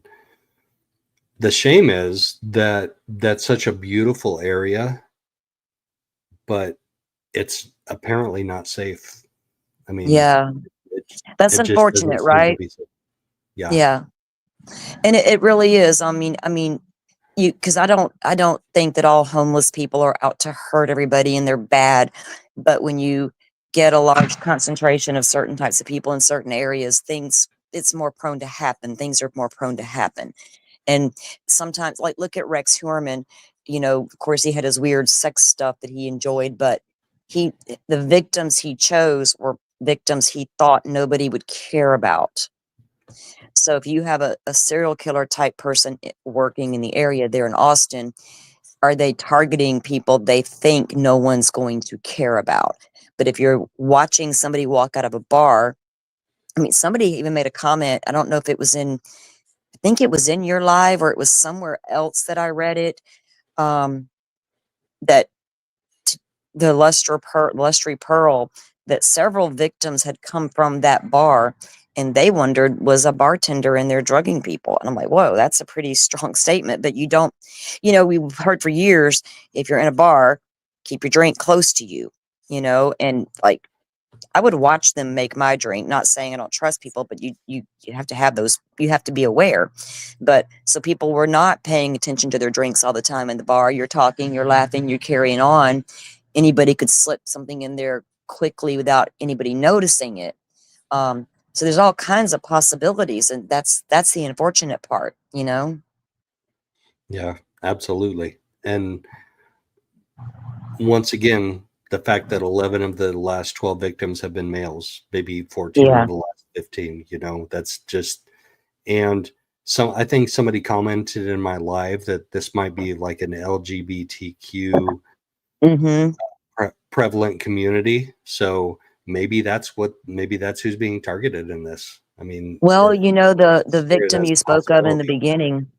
the shame is that that's such a beautiful area, but it's apparently not safe. I mean, Yeah, it, that's it just doesn't unfortunate, seem to right? be safe. Yeah. Yeah, and it really is. I mean, because I don't think that all homeless people are out to hurt everybody and they're bad, but when you get a large concentration of certain types of people in certain areas, it's more prone to happen. Things are more prone to happen. And sometimes, like, look at Rex Heuermann. Of course, he had his weird sex stuff that he enjoyed, but the victims he chose were victims he thought nobody would care about. So if you have a serial killer type person working in the area there in Austin, are they targeting people they think no one's going to care about? But if you're watching somebody walk out of a bar, I mean, somebody even made a comment. I don't know if it was I think it was in your live or it was somewhere else that I read it. That t- the Lustry Pearl, that several victims had come from that bar, and they wondered, was a bartender in there drugging people? And I'm like, whoa, that's a pretty strong statement. But you don't, we've heard for years, if you're in a bar, keep your drink close to you, and like I would watch them make my drink, not saying I don't trust people, but you have to have those, you have to be aware. But so people were not paying attention to their drinks all the time in the bar. You're talking, you're laughing, you're carrying on. Anybody could slip something in there quickly without anybody noticing it. So there's all kinds of possibilities, and that's the unfortunate part. Yeah, absolutely. And once again, the fact that 11 of the last 12 victims have been males, maybe 14 of Yeah. the last 15, that's just, and I think somebody commented in my live that this might be like an LGBTQ Mm-hmm. prevalent community. So maybe that's who's being targeted in this. I mean, Well, the victim that's you a spoke of in the possibility. beginning.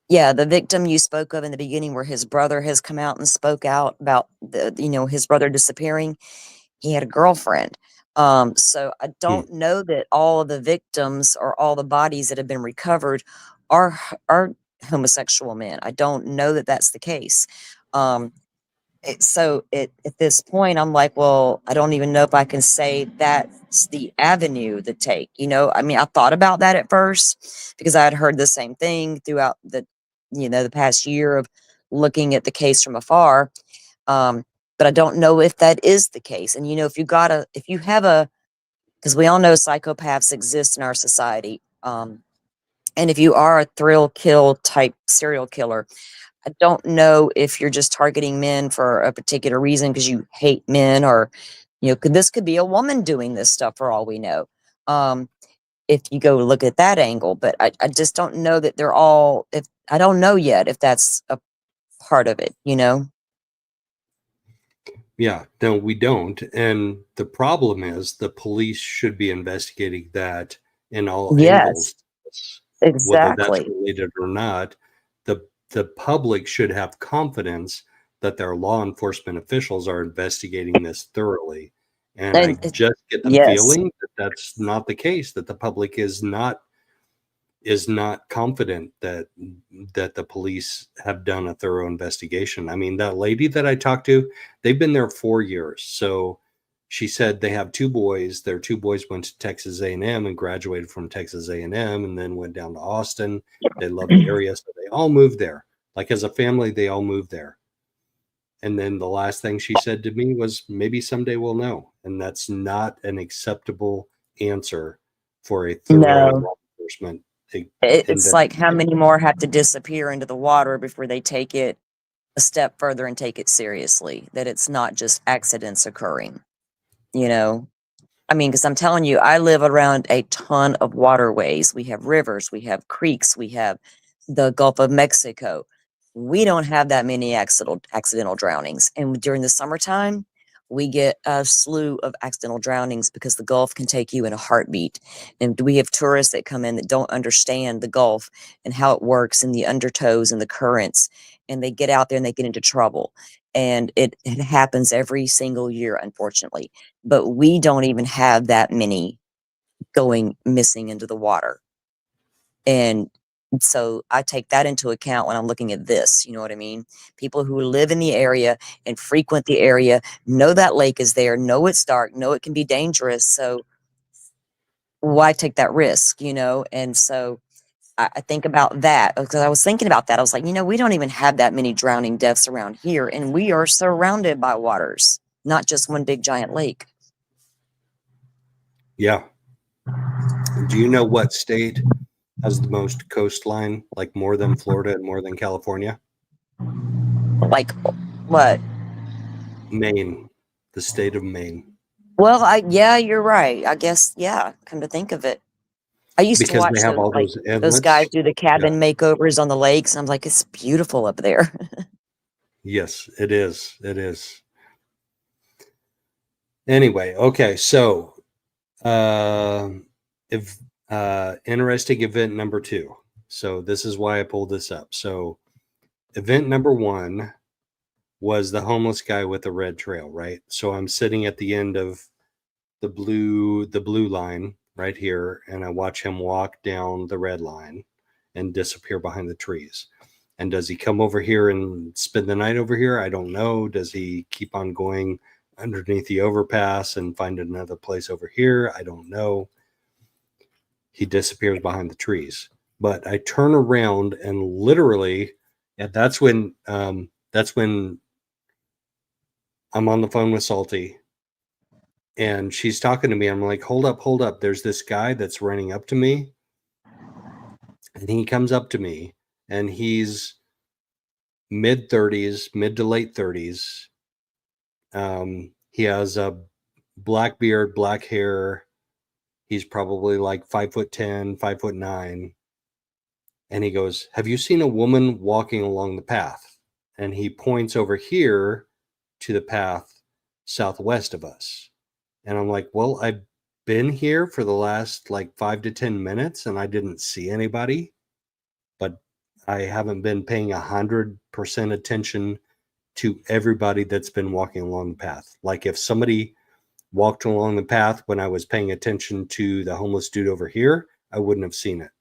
Yeah, the victim you spoke of in the beginning, where his brother has come out and spoke out about his brother disappearing. He had a girlfriend. So I Hmm. don't know that all of the victims or all the bodies that have been recovered are homosexual men. I don't know that that's the case. Um, At this point, I'm like, well, I don't even know if I can say that's the avenue to take. I mean, I thought about that at first because I had heard the same thing throughout the past year of looking at the case from afar. Um, but I don't know if that is the case. And if you have because we all know psychopaths exist in our society. And if you are a thrill kill type serial killer, I don't know if you're just targeting men for a particular reason because you hate men, or this could be a woman doing this stuff for all we know. Um, if you go look at that angle, but I just don't know that they're all. If I don't know yet if that's a part of it. Yeah, no, we don't. And the problem is the police should be investigating that in all Yes, angles, whether that's exactly. related or not. The public should have confidence that their law enforcement officials are investigating this thoroughly. And I And just get the yes, feeling that that's not the case, that the public is not confident that the police have done a thorough investigation. I mean, that lady that I talked to, they've been there 4 years. So she said they have two boys. Their two boys went to Texas A&M and graduated from Texas A&M and then went down to Austin. They love the area, so they all moved there. Like as a family, they all moved there. And then the last thing she said to me was, maybe someday we'll know. And that's not an acceptable answer for a thorough no. law enforcement It's like how investigation. many more have to disappear into the water before they take it a step further and take it seriously, that it's not just accidents occurring, you know? I mean, because I'm telling you, I live around a ton of waterways. We have rivers, we have creeks, we have the Gulf of Mexico. We don't have that many accidental drownings. And during the summertime, we get a slew of accidental drownings because the Gulf can take you in a heartbeat. And we have tourists that come in that don't understand the Gulf and how it works and the undertows and the currents. And they get out there and they get into trouble. And it happens every single year, unfortunately, but we don't even have that many going missing into the water. And so I take that into account when I'm looking at this, you know what I mean? People who live in the area and frequent the area know that lake is there, know it's dark, know it can be dangerous. So why take that risk? And so I think about that because I was thinking about that. I was like, we don't even have that many drowning deaths around here, and we are surrounded by waters, not just one big giant lake. Yeah. Do you know what state has the most coastline, like more than Florida and more than California? Like what? Maine, the state of Maine, Well, yeah, you're right. I guess, yeah, come to think of it. I used to because they watch have all those those guys inlets. do the Yeah. cabin makeovers on the lakes, and I'm like, it's beautiful up there. Yes, it is. It is. Anyway, okay. So, uh, if interesting event number two. So this is why I pulled this up. So event number one was the homeless guy with the red trail, right? So I'm sitting at the end of the blue line right here, and I watch him walk down the red line and disappear behind the trees. And does he come over here and spend the night over here? I don't know. Does he keep on going underneath the overpass and find another place over here? I don't know. He disappears behind the trees. But I turn around and literally, and that's when I'm on the phone with Salty and she's talking to me. I'm like, hold up, hold up. There's this guy that's running up to me. And he comes up to me and he's mid 30s, mid to late 30s. He has a black beard, black hair. He's probably like 5'10", 5'9". And he goes, have you seen a woman walking along the path? And he points over here to the path southwest of us. And I'm like, well, I've been here for the last like 5 to 10 minutes and I didn't see anybody, but I haven't been paying 100% attention to everybody that's been walking along the path. Like if somebody walked along the path when I was paying attention to the homeless dude over here, I wouldn't have seen it.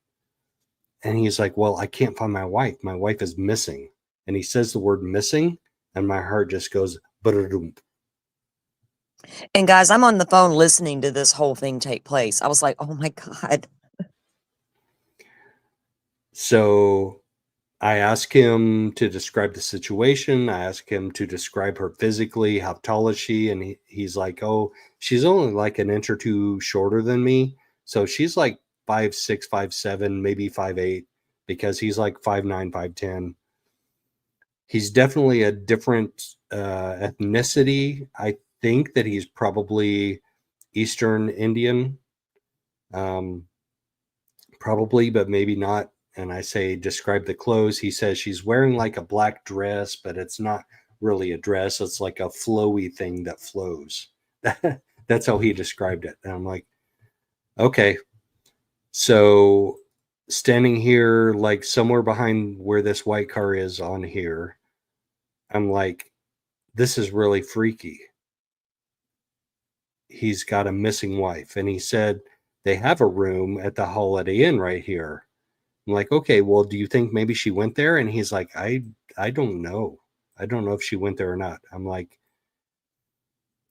And he's like, well, I can't find my wife. My wife is missing. And he says the word missing. and my heart just goes ba-da-doom. And guys, I'm on the phone listening to this whole thing take place. I was like, oh my God. So I asked him to describe the situation. I asked him to describe her physically. How tall is she? And he's like, oh, she's only like an inch or two shorter than me. So she's like 5'6", 5'7", maybe 5'8", because he's like 5'9", 5'10". He's definitely a different ethnicity. I think that he's probably Eastern Indian, probably, but maybe not. And I say, describe the clothes. He says she's wearing like a black dress, but it's not really a dress. It's like a flowy thing that flows. That's how he described it. And I'm like, okay. So standing here, like somewhere behind where this white car is on here, I'm like, this is really freaky. He's got a missing wife. And he said, they have a room at the Holiday Inn right here. I'm like, okay, well, do you think maybe she went there? And he's like, I don't know. I don't know if she went there or not. I'm like,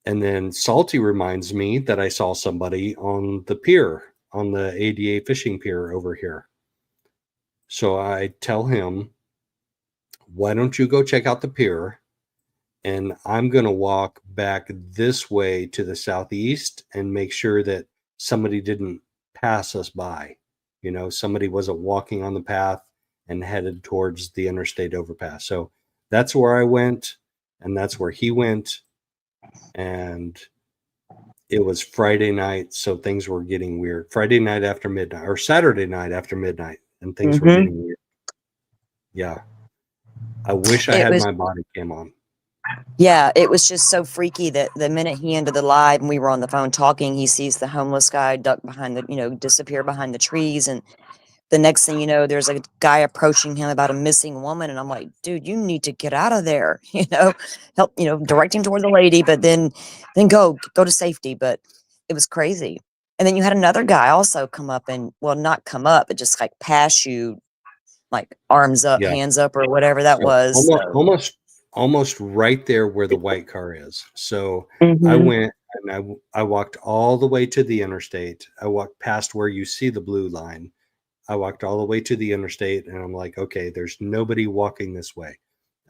and then Salty reminds me that I saw somebody on the pier, on the ADA fishing pier over here. So I tell him, why don't you go check out the pier? And I'm going to walk back this way to the southeast and make sure that somebody didn't pass us by. You know, somebody wasn't walking on the path and headed towards the interstate overpass. So that's where I went, and that's where he went. And it was Friday night, so things were getting weird. Friday night after midnight, or Saturday night after midnight, and things were getting weird. Yeah. I wish I It had was, my body cam on. yeah, it was just so freaky that the minute he ended the live and we were on the phone talking, he sees the homeless guy duck behind disappear behind the trees. And the next thing you know, there's a guy approaching him about a missing woman. And I'm like, dude, you need to get out of there, help, direct him toward the lady, but then go to safety. But it was crazy. And then you had another guy also come up and, well, not come up, but just like pass you, like arms up, Yeah. hands up, or whatever that So was. almost right there where the white car is. So I Mhm. went and I walked all the way to the interstate. I walked past where you see the blue line. I walked all the way to the interstate, and I'm like, okay, there's nobody walking this way.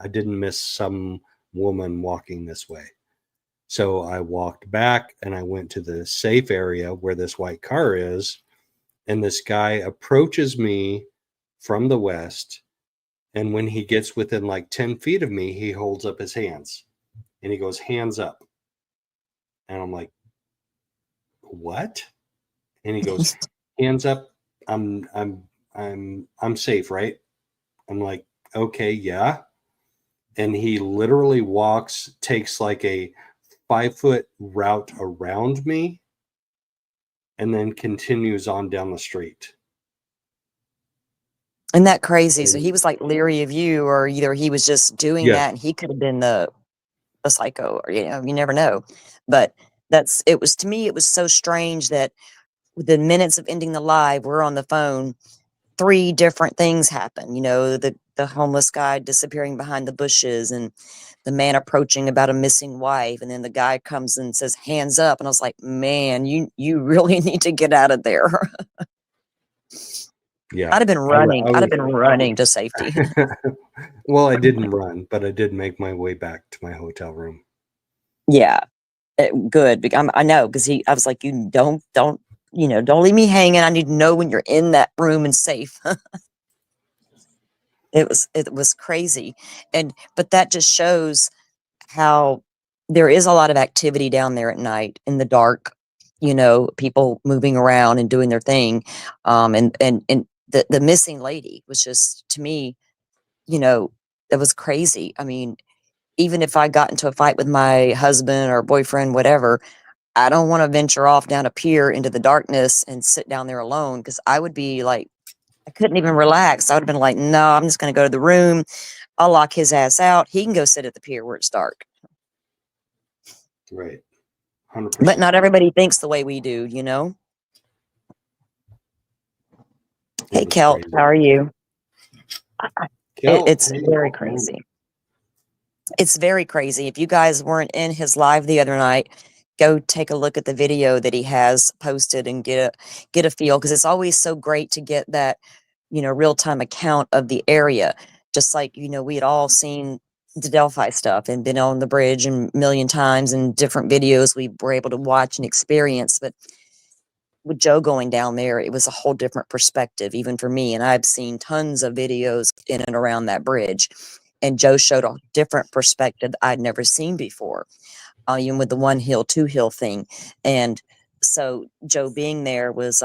I didn't miss some woman walking this way. So I walked back and I went to the safe area where this white car is, and this guy approaches me from the west. And when he gets within like 10 feet of me, he holds up his hands and he goes, hands up. And I'm like, what? And he goes, hands up. I'm safe, right? I'm like, okay, yeah. And he literally takes like a 5-foot route around me and then continues on down the street. Isn't that crazy? So he was like leery of you, or either he was just doing Yes. that and he could have been the psycho, or you never know. But to me, it was so strange that within minutes of ending the live, we're on the phone, 3 different things happen. The homeless guy disappearing behind the bushes, and the man approaching about a missing wife, and then the guy comes and says, hands up. And I was like, man, you really need to get out of there. Yeah. I'd have been running. I'd have been running to safety. Well, I didn't run, but I did make my way back to my hotel room. Yeah. Good. I know, because I was like, you don't leave me hanging. I need to know when you're in that room and safe. It was crazy. But that just shows how there is a lot of activity down there at night in the dark, people moving around and doing their thing. And the missing lady was just, to me, it was crazy. I mean, even if I got into a fight with my husband or boyfriend, whatever, I don't want to venture off down a pier into the darkness and sit down there alone, because I would be like, I couldn't even relax. I would have been like, no, I'm just going to go to the room. I'll lock his ass out. He can go sit at the pier where it's dark. Right. 100%. But not everybody thinks the way we do. Hey, Kel, how are you? Kel, It's hey, very crazy. It's very crazy. If you guys weren't in his live the other night, go take a look at the video that he has posted and get a feel, because it's always so great to get that, real time account of the area. Just like, we had all seen the Delphi stuff and been on the bridge a million times, and different videos we were able to watch and experience. But with Joe going down there, it was a whole different perspective, even for me. And I've seen tons of videos in and around that bridge. And Joe showed a different perspective I'd never seen before, even with the one hill, two hill thing. And so Joe being there was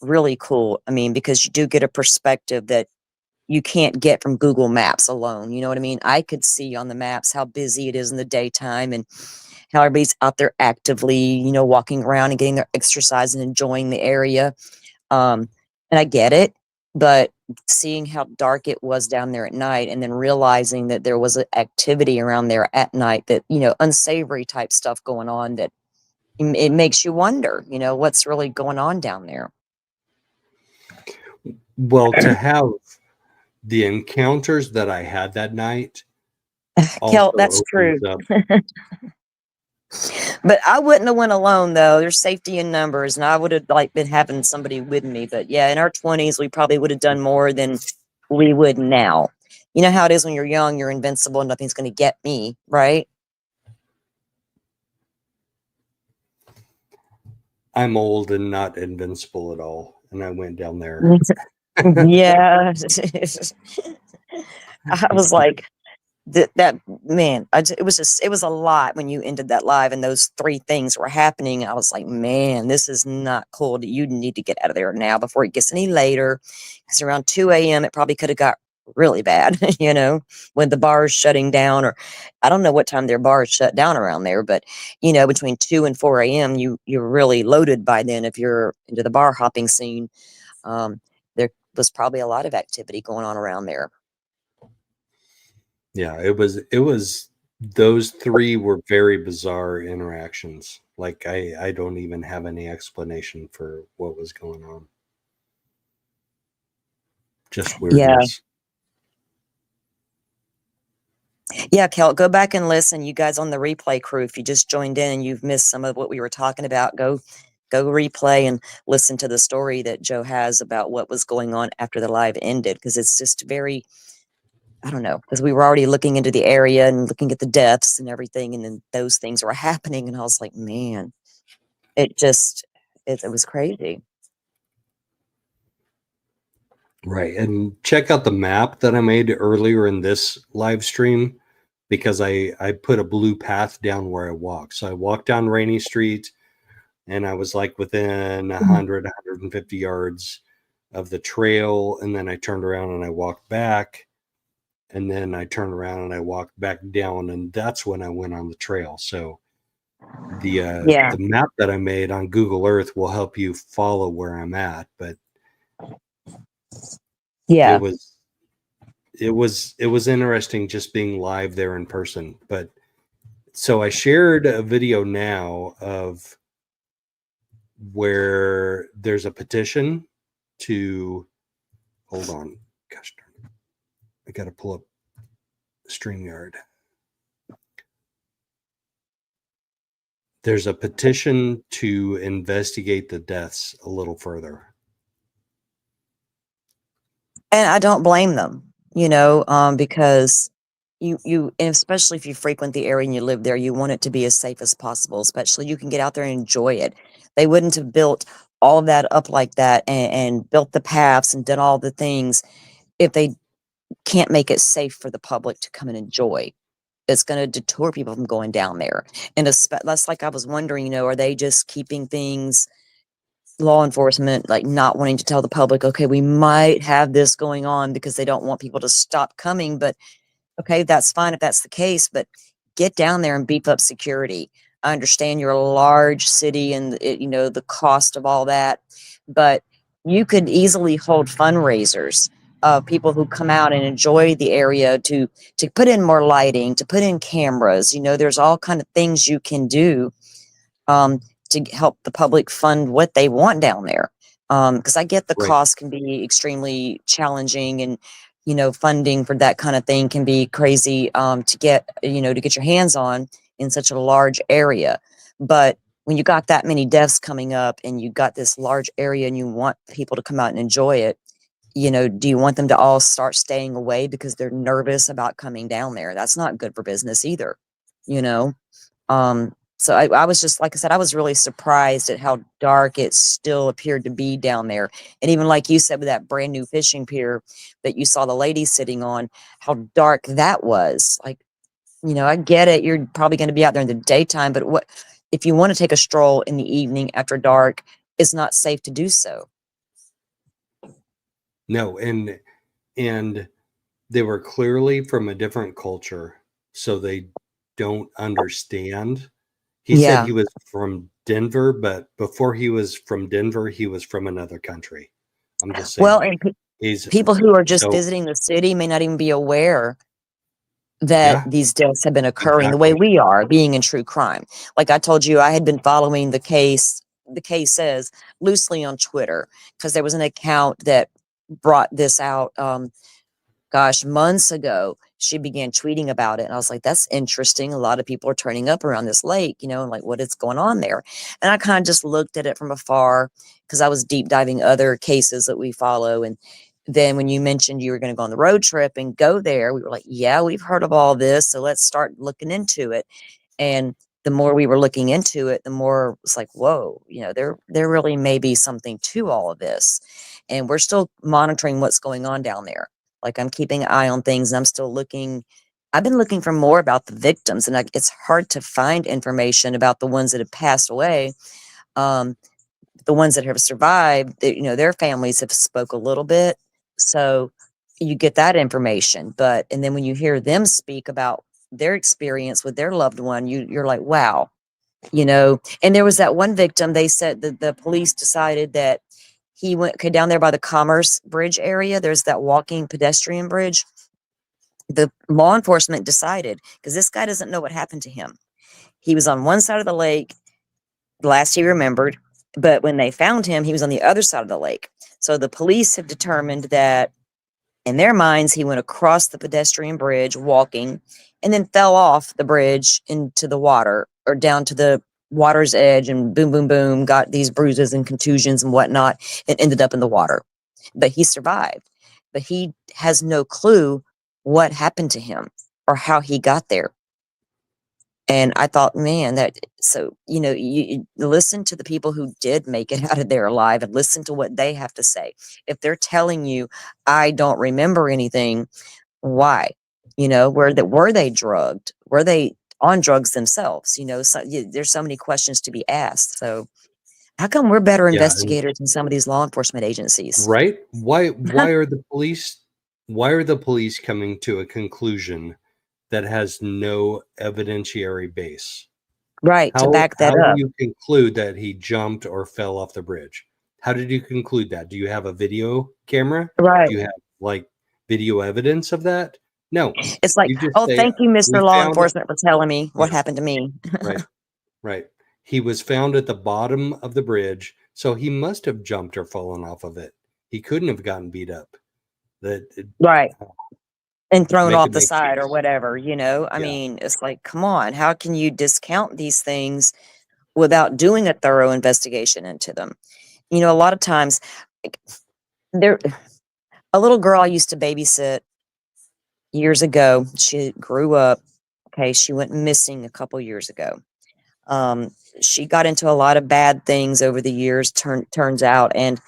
really cool. I mean, because you do get a perspective that you can't get from Google Maps alone. You know what I mean? I could see on the maps how busy it is in the daytime and how everybody's out there actively, walking around and getting their exercise and enjoying the area. And I get it, but seeing how dark it was down there at night, and then realizing that there was an activity around there at night, that, unsavory type stuff going on, that it makes you wonder, what's really going on down there. Well, to have the encounters that I had that night Kel, also that's true. opens up. But I wouldn't have went alone, though. There's safety in numbers, and I would have been having somebody with me. But yeah, in our 20s, we probably would have done more than we would now. You know how it is when you're young, you're invincible, nothing's going to get me, right? I'm old and not invincible at all, and I went down there. Yeah. I was like, that man, it was a lot when you ended that live and those three things were happening. I was like, man, this is not cool. You need to get out of there now before it gets any later, because around 2 a.m. it probably could have got really bad, when the bars shutting down, or I don't know what time their bars shut down around there, but between 2 and 4 a.m. you're really loaded by then if you're into the bar hopping scene. There was probably a lot of activity going on around there. Yeah, it was those three were very bizarre interactions. Like I don't even have any explanation for what was going on. Just weirdness. Yeah, Kel, go back and listen. You guys on the replay crew, if you just joined in and you've missed some of what we were talking about, go replay and listen to the story that Joe has about what was going on after the live ended, because it's just very, I don't know, because we were already looking into the area and looking at the deaths and everything, and then those things were happening, and I was like, man, it was crazy. Right. And check out the map that I made earlier in this live stream, because I put a blue path down where I walk. So I walked down Rainey Street, and I was like within 100, 150 yards of the trail. And then I turned around and I walked back. And then I turned around and I walked back down. And that's when I went on the trail. So the map that I made on Google Earth will help you follow where I'm at. But yeah, it was interesting just being live there in person. But so I shared a video now of where there's a petition to, hold on, gosh darn it, I gotta pull up StreamYard. There's a petition to investigate the deaths a little further. And I don't blame them, because and especially if you frequent the area and you live there, you want it to be as safe as possible, especially you can get out there and enjoy it. They wouldn't have built all of that up like that and built the paths and done all the things if they can't make it safe for the public to come and enjoy. It's going to deter people from going down there. And that's like I was wondering, are they just keeping things, law enforcement, like not wanting to tell the public, okay, we might have this going on because they don't want people to stop coming? But okay, that's fine if that's the case, but get down there and beef up security. I understand you're a large city and the cost of all that, but you could easily hold fundraisers of people who come out and enjoy the area, to put in more lighting, to put in cameras. There's all kind of things you can do to help the public fund what they want down there. Because I get the Right. cost can be extremely challenging, and funding for that kind of thing can be crazy, to get, to get your hands on in such a large area. But when you got that many deaths coming up and you got this large area and you want people to come out and enjoy it, do you want them to all start staying away because they're nervous about coming down there? That's not good for business either, you know? So I was just, like I said, I was really surprised at how dark it still appeared to be down there. And even like you said, with that brand new fishing pier that you saw the lady sitting on, how dark that was. Like, I get it. You're probably going to be out there in the daytime, but what if you want to take a stroll in the evening after dark? It's not safe to do so. No, and they were clearly from a different culture, so they don't understand. He said Yeah. he was from Denver, but before he was from Denver, he was from another country. I'm just saying. Well, and He's people who are just so visiting the city may not even be aware that yeah, these deaths have been occurring the way exactly. we are, being in true crime. Like I told you, I had been following the case says loosely on Twitter, because there was an account that brought this out, gosh, months ago. She began tweeting about it, and I was like, that's interesting. A lot of people are turning up around this lake, and like, what is going on there? And I kind of just looked at it from afar, because I was deep diving other cases that we follow. And then when you mentioned you were going to go on the road trip and go there, we were like, yeah, we've heard of all this, so let's start looking into it. And the more we were looking into it, the more it's like, whoa, there really may be something to all of this. And we're still monitoring what's going on down there. Like, I'm keeping an eye on things, and I'm still looking. I've been looking for more about the victims, and it's hard to find information about the ones that have passed away. The ones that have survived, their families have spoke a little bit, so you get that information. And then when you hear them speak about their experience with their loved one, you're like, wow. And there was that one victim. They said that the police decided that he went down there by the Commerce Bridge area. There's that walking pedestrian bridge. The law enforcement decided, because this guy doesn't know what happened to him. He was on one side of the lake, last he remembered, but when they found him, he was on the other side of the lake. So the police have determined that in their minds, he went across the pedestrian bridge walking and then fell off the bridge into the water, or down to the water's edge, and boom, boom, boom, got these bruises and contusions and whatnot, and ended up in the water. But he survived. But he has no clue what happened to him or how he got there. And I thought, man, you listen to the people who did make it out of there alive, and listen to what they have to say. If they're telling you, I don't remember anything, why? Were they drugged? Were they on drugs themselves? There's so many questions to be asked. So how come we're better Yeah, investigators than some of these law enforcement agencies? right? Why are the police coming to a conclusion that has no evidentiary base? Right, to back that How do up. you conclude that he jumped or fell off the bridge? How did you conclude that? Do you have a video camera? Right. Do you have like video evidence of that? No. It's like, You just oh, say thank you, we Mr. Law found it. Enforcement, for telling me what Yeah, happened to me. right. Right. He was found at the bottom of the bridge, so he must have jumped or fallen off of it. He couldn't have gotten beat up. That Right. And thrown make off it the make side or sense. whatever, I Yeah. mean, it's like, come on, how can you discount these things without doing a thorough investigation into them? A lot of times, like, there, a little girl I used to babysit years ago, she grew up. Okay, she went missing a couple years ago. Um, she got into a lot of bad things over the years, turns out. And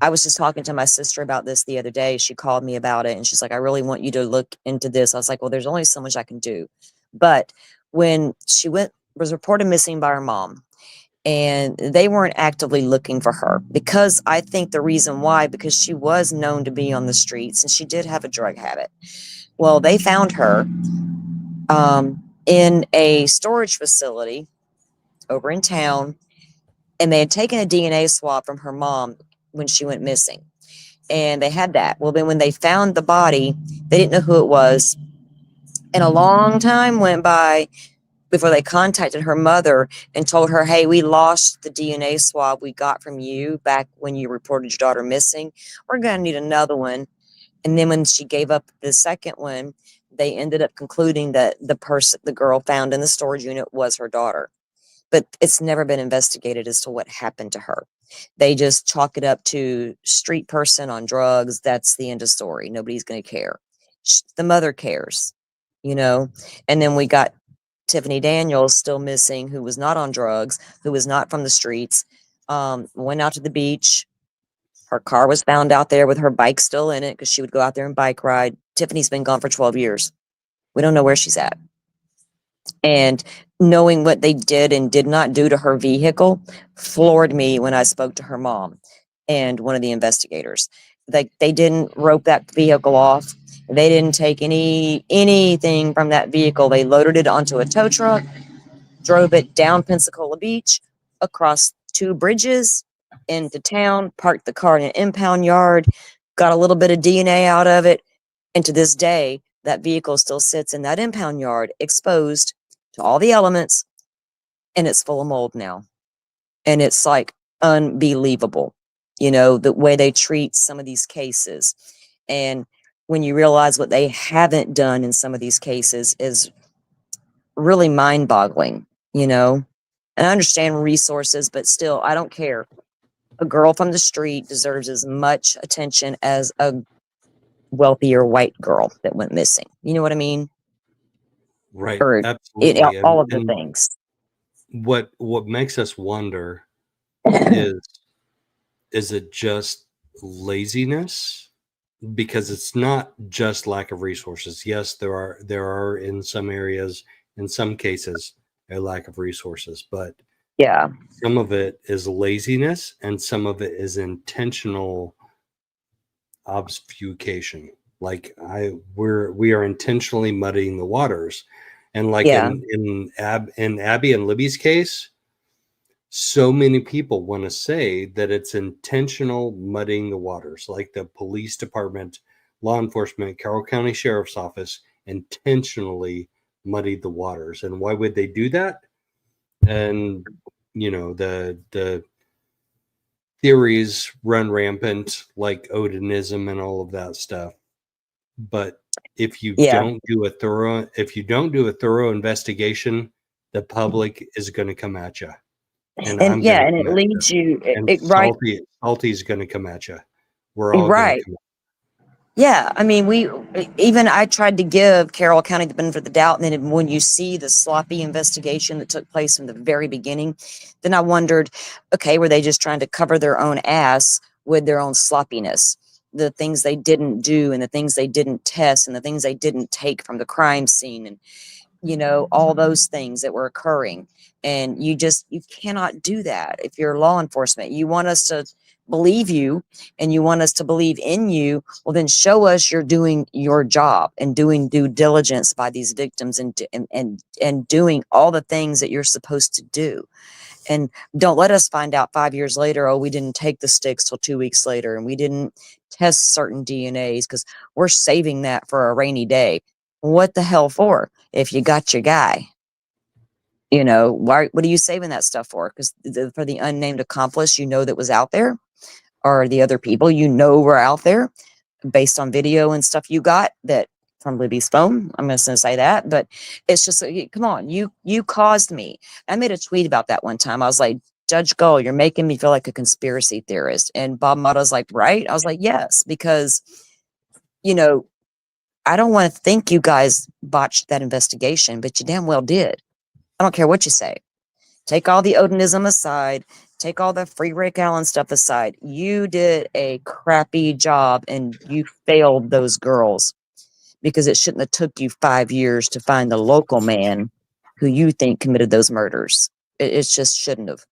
I was just talking to my sister about this the other day. She called me about it, and she's like, I really want you to look into this. I was like, well, there's only so much I can do. But when she was reported missing by her mom, and they weren't actively looking for her, because I think the reason why, because she was known to be on the streets and she did have a drug habit. Well, they found her in a storage facility over in town, and they had taken a DNA swab from her mom when she went missing. And they had that. Well, then when they found the body, they didn't know who it was. And a long time went by before they contacted her mother and told her, hey, we lost the DNA swab we got from you back when you reported your daughter missing. We're going to need another one. And then when she gave up the second one, they ended up concluding that the girl found in the storage unit was her daughter. But it's never been investigated as to what happened to her. They just chalk it up to street person on drugs. That's the end of story. Nobody's going to care. The mother cares, you know? And then we got Tiffany Daniels still missing, who was not on drugs, who was not from the streets, went out to the beach. Her car was found out there with her bike still in it because she would go out there and bike ride. Tiffany's been gone for 12 years. We don't know where she's at. And knowing what they did and did not do to her vehicle floored me when I spoke to her mom and one of the investigators. They didn't rope that vehicle off. They didn't take anything from that vehicle. They loaded it onto a tow truck, drove it down Pensacola Beach, across 2 bridges, into town, parked the car in an impound yard, got a little bit of DNA out of it, and to this day, that vehicle still sits in that impound yard, exposed to all the elements, and it's full of mold now. And it's like unbelievable, the way they treat some of these cases. And when you realize what they haven't done in some of these cases is really mind-boggling, And I understand resources, but still, I don't care. A girl from the street deserves as much attention as a wealthier white girl that went missing. You know what I mean? Right. Or Absolutely. all of the And things. what makes us wonder is it just laziness? Because it's not just lack of resources. Yes, there are in some areas, in some cases, a lack of resources, but Yeah. some of it is laziness and some of it is intentional obfuscation. Like we are intentionally muddying the waters. And like Yeah. in Abby and Libby's case, so many people want to say that it's intentional muddying the waters, like the police department, law enforcement, Carroll County Sheriff's Office intentionally muddied the waters. And why would they do that? And the theories run rampant, like Odinism and all of that stuff. But if you Yeah. don't do a thorough investigation, the public is going to come at you. And I'm yeah, going and to it come at leads you, and right, Salty's going to come at you. We're all going right. to come. Yeah, I mean, I tried to give Carroll County the benefit of the doubt, and then when you see the sloppy investigation that took place from the very beginning, then I wondered, okay, were they just trying to cover their own ass with their own sloppiness? The things they didn't do, and the things they didn't test, and the things they didn't take from the crime scene, and all those things that were occurring. And you cannot do that if you're law enforcement. You want us to believe you, and you want us to believe in you. Well, then show us you're doing your job and doing due diligence by these victims, and doing all the things that you're supposed to do. And don't let us find out 5 years later, oh, we didn't take the sticks till 2 weeks later, and we didn't test certain DNAs because we're saving that for a rainy day. What the hell for? If you got your guy, why? What are you saving that stuff for? Because for the unnamed accomplice, that was out there, or the other people were out there, based on video and stuff you got that from Libby's phone. I'm just going to say that, but it's just, come on, you caused me. I made a tweet about that one time. I was like, Judge Gull, you're making me feel like a conspiracy theorist. And Bob Motta's like, right? I was like, yes, because, I don't want to think you guys botched that investigation, but you damn well did. I don't care what you say. Take all the Odinism aside, take all the free Rick Allen stuff aside. You did a crappy job, and you failed those girls, because it shouldn't have took you 5 years to find the local man who you think committed those murders. It just shouldn't have.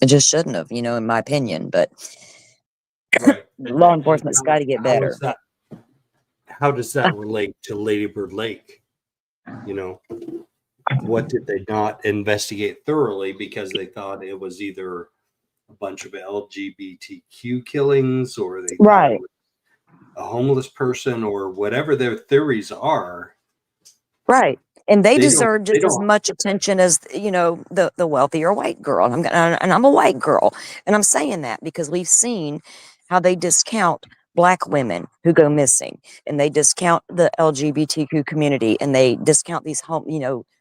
It just shouldn't have, in my opinion. But Right. law enforcement's got to get better. How does that relate to Lady Bird Lake? What did they not investigate thoroughly because they thought it was either a bunch of LGBTQ killings, or they thought it was a homeless person, or whatever their theories are. Right. And they deserve just as much attention as, the wealthier white girl. And I'm a white girl. And I'm saying that because we've seen how they discount Black women who go missing, and they discount the LGBTQ community, and they discount these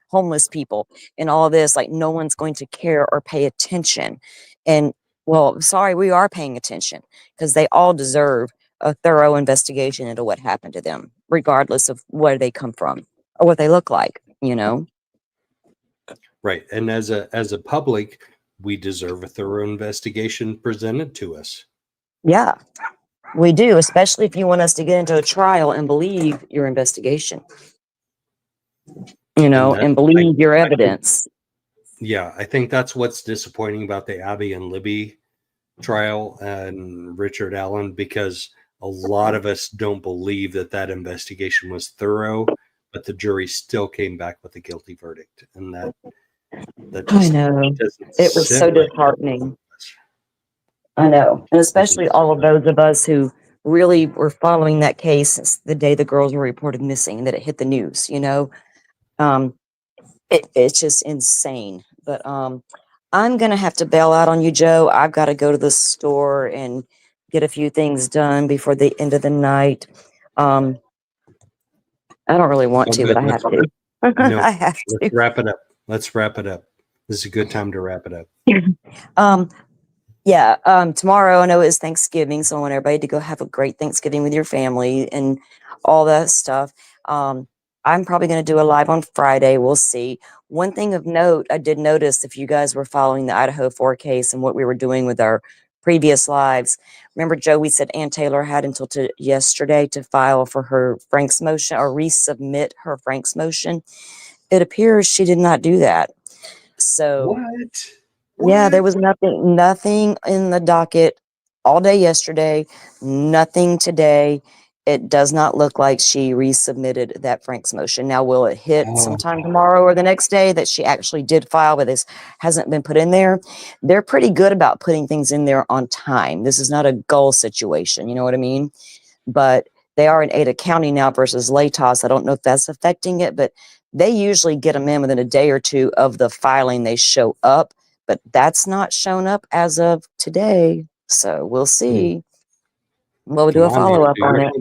homeless people, and all this. Like, no one's going to care or pay attention. And well, sorry, we are paying attention, because they all deserve a thorough investigation into what happened to them, regardless of where they come from or what they look like, Right. And as a public, we deserve a thorough investigation presented to us. Yeah, we do, especially if you want us to get into a trial and believe your investigation, and believe your evidence. Yeah, I think that's what's disappointing about the Abby and Libby trial and Richard Allen, because a lot of us don't believe that investigation was thorough, but the jury still came back with a guilty verdict. And that I know. It was so disheartening. I know. And especially all of those of us who really were following that case since the day the girls were reported missing, that it hit the news, it's just insane. But I'm going to have to bail out on you, Joe. I've got to go to the store and get a few things done before the end of the night. I don't really want to, but I have to. No, I have to. Let's wrap it up. This is a good time to wrap it up. Tomorrow I know is Thanksgiving, so I want everybody to go have a great Thanksgiving with your family and all that stuff. I'm probably going to do a live on Friday. We'll see. One thing of note, I did notice, if you guys were following the Idaho 4 case and what we were doing with our previous lives, remember, Joe, we said Ann Taylor had until yesterday to file for her Frank's motion, or resubmit her Frank's motion. It appears she did not do that. So what? Yeah, there was nothing in the docket all day yesterday, nothing today. It does not look like she resubmitted that Frank's motion. Now, will it hit sometime tomorrow or the next day that she actually did file, but this hasn't been put in there? They're pretty good about putting things in there on time. This is not a goal situation, you know what I mean? But they are in Ada County now versus Latos. I don't know if that's affecting it, but they usually get them in within a day or two of the filing. They show up, but that's not shown up as of today. So we'll see. We'll do a follow-up on it.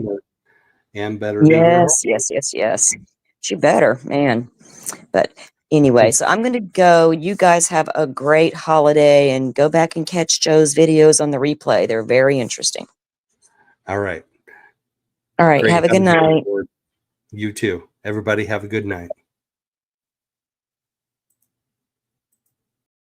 And better do her. Yes. She better, man. But anyway, so I'm going to go. You guys have a great holiday, and go back and catch Joe's videos on the replay. They're very interesting. All right. All right. Have a good night. You too. Everybody have a good night.